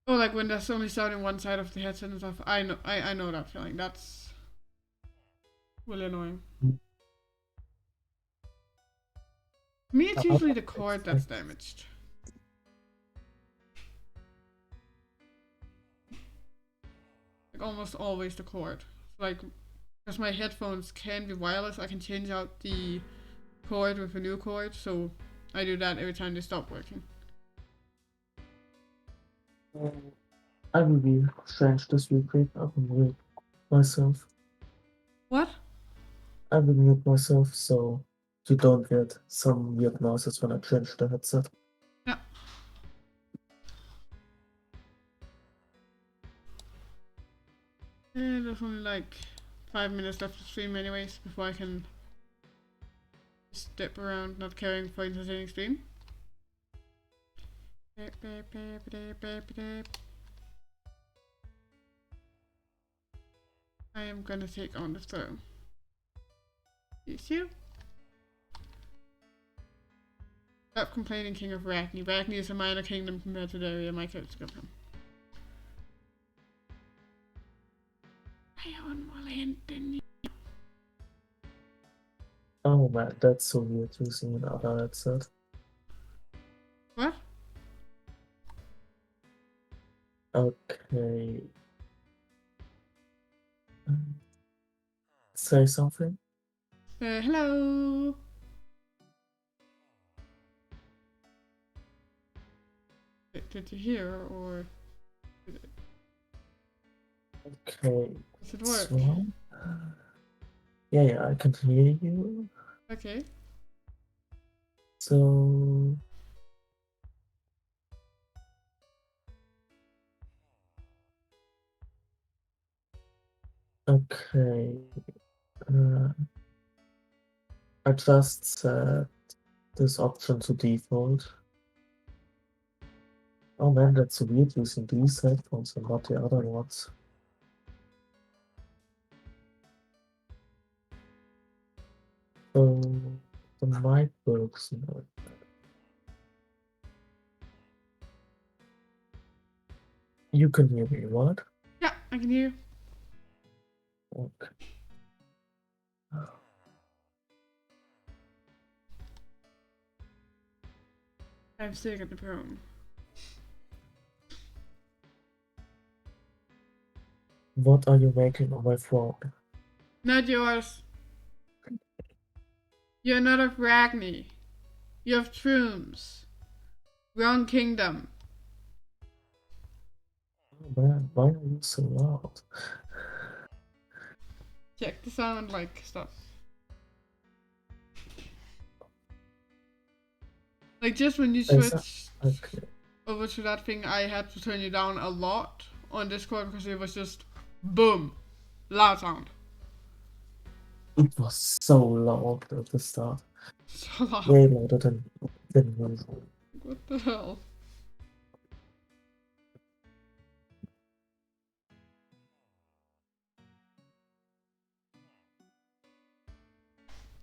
Oh, like when there's only sound in one side of the headset and stuff. I know that feeling. That's really annoying. For me, it's usually the cord that's damaged. Like almost always the cord. Like, because my headphones can be wireless, I can change out the cord with a new cord, so I do that every time they stop working. I will be strange this week. I'm weird. myself. What? I will mute myself so you don't get some weird noises when I change the headset. Yeah. There's only like 5 minutes left to stream anyways before I can step around not caring for entertaining stream. I am gonna take on the throne. Yes, you. Stop complaining, King of Ragni. Ragni is a minor kingdom compared to the area my character comes from. I own more land than you. Oh man, that's so weird using another headset. What? Okay. Say something? Hello. Did you hear or Okay. does it work? So, yeah, I can hear you. Okay. So, okay. I just set this option to default. Oh man, that's so weird using these headphones and not the other ones. So, the mic works now. You can hear me, what? Yeah, I can hear you. Okay. I'm sick at the throne. What are you making on my phone? Not yours. You're not of Ragni. You're of Trooms. Wrong kingdom. Oh man, why are you so loud? Check the sound like stuff. Like just when you switched Okay. over to that thing, I had to turn you down a lot on Discord because it was just boom, loud sound. It was so loud at the start. So loud. Way louder than usual. What the hell?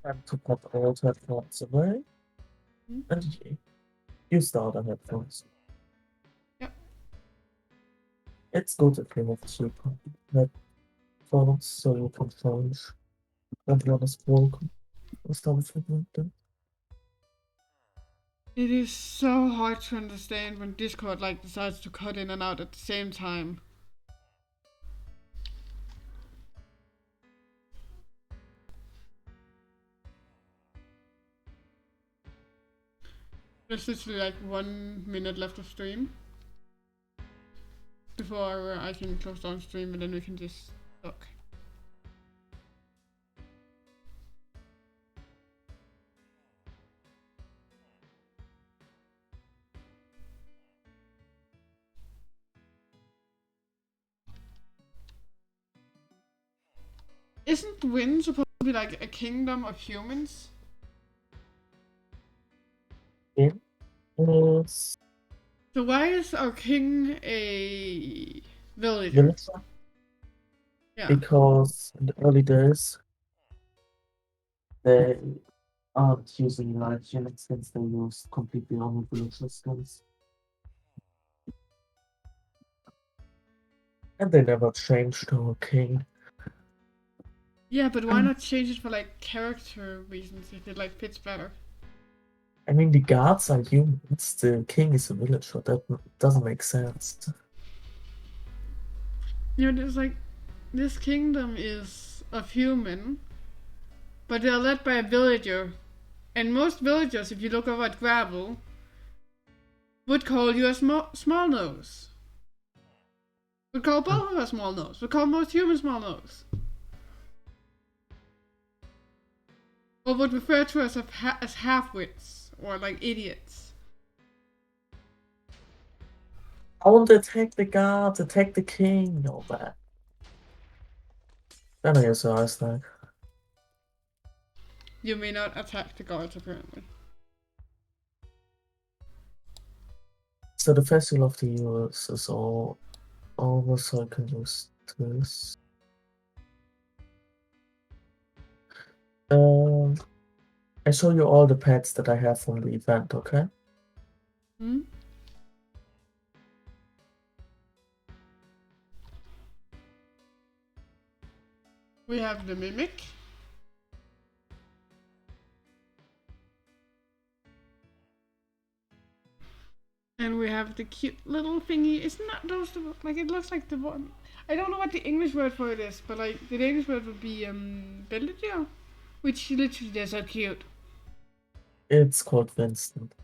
Time to put old headphones away. Hmm? And you start the headphones. Yep. It's good if you have two headphones so you can change when the other's broken or something like that. It is so hard to understand when Discord like decides to cut in and out at the same time. There's literally like 1 minute left of stream before I can close down stream and then we can just talk. Isn't Wynn supposed to be like a kingdom of humans? Yes. So why is our king a villager? Villager? Yeah. Because in the early days they aren't using light unit since they use completely only villager skins. And they never changed our king. Yeah, but why not change it for like character reasons if it like fits better? I mean, the guards are humans, the king is a villager, that doesn't make sense. You know, there's like this kingdom is of human, but they're led by a villager. And most villagers, if you look over at Gravel, would call you a small nose. We call both of us small nose. We call most humans small nose. Or would refer to us as half-wits, or like idiots. I want to attack the guards, attack the king, all that. Then I guess I was like, You may not attack the guards, apparently. so the festival of the years is all over, so I can use this. I show you all the pets that I have from the event, okay? Hmm? We have the mimic. And we have the cute little thingy. Isn't that those the, like, it looks like the one. I don't know what the English word for it is, but like the Danish word would be villager, which literally they're so cute. It's called Vincent.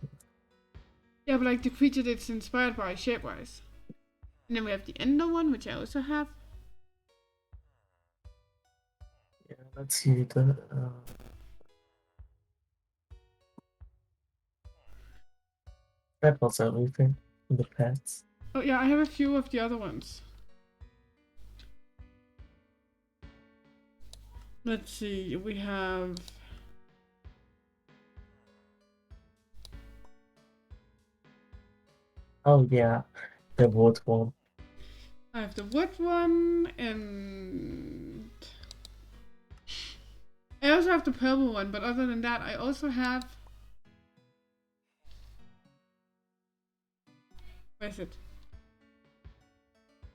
Yeah, but like the creature that's inspired by shape-wise. And then we have the ender one, which I also have. Yeah, let's see the. That was everything. The pets. Oh yeah, I have a few of the other ones. Let's see, we have. Oh yeah, the wood one. I have the wood one, and I also have the purple one, but other than that, I also have. Where is it?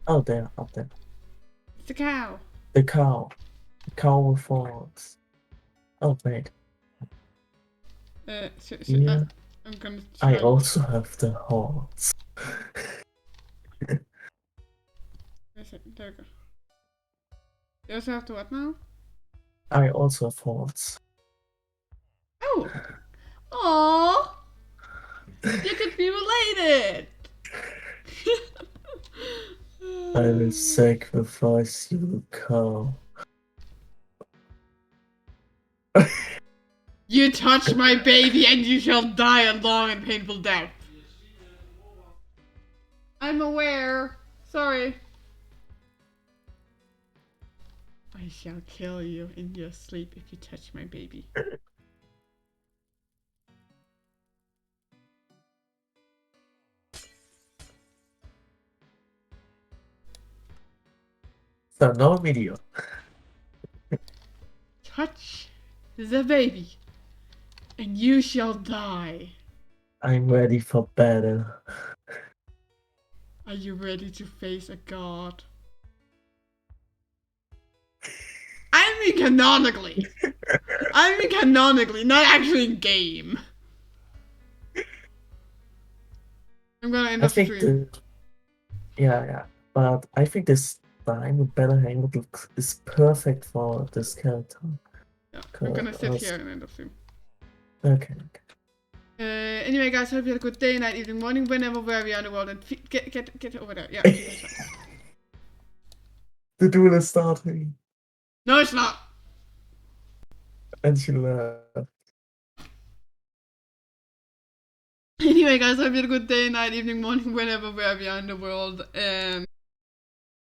Oh, there, up there. It's the cow. The cow. The cow with horns. Oh, wait. Yeah. I'm gonna I try. also have the horns. Where's it? There we go. You also have the what now? I also have horns. Oh! Aww! You could be related! I will sacrifice you, cow. You touch my baby and you shall die a long and painful death. I'm aware. Sorry. I shall kill you in your sleep if you touch my baby. So, no video. Touch the baby and you shall die. I'm ready for battle. Are you ready to face a god? I mean canonically. I mean canonically, not actually in game. I'm gonna end I the think stream. yeah, but I think this time with Battle Hang is perfect for this character. Yeah, I'm gonna sit Cause- here and end the stream. Okay. Anyway, guys, hope you had a good day, night, evening, morning, whenever, wherever you are in the world, and get over there. Yeah. Okay, that's fine. The duel is starting. No, it's not. And she left. Anyway, guys, hope you had a good day, night, evening, morning, whenever, wherever you are in the world.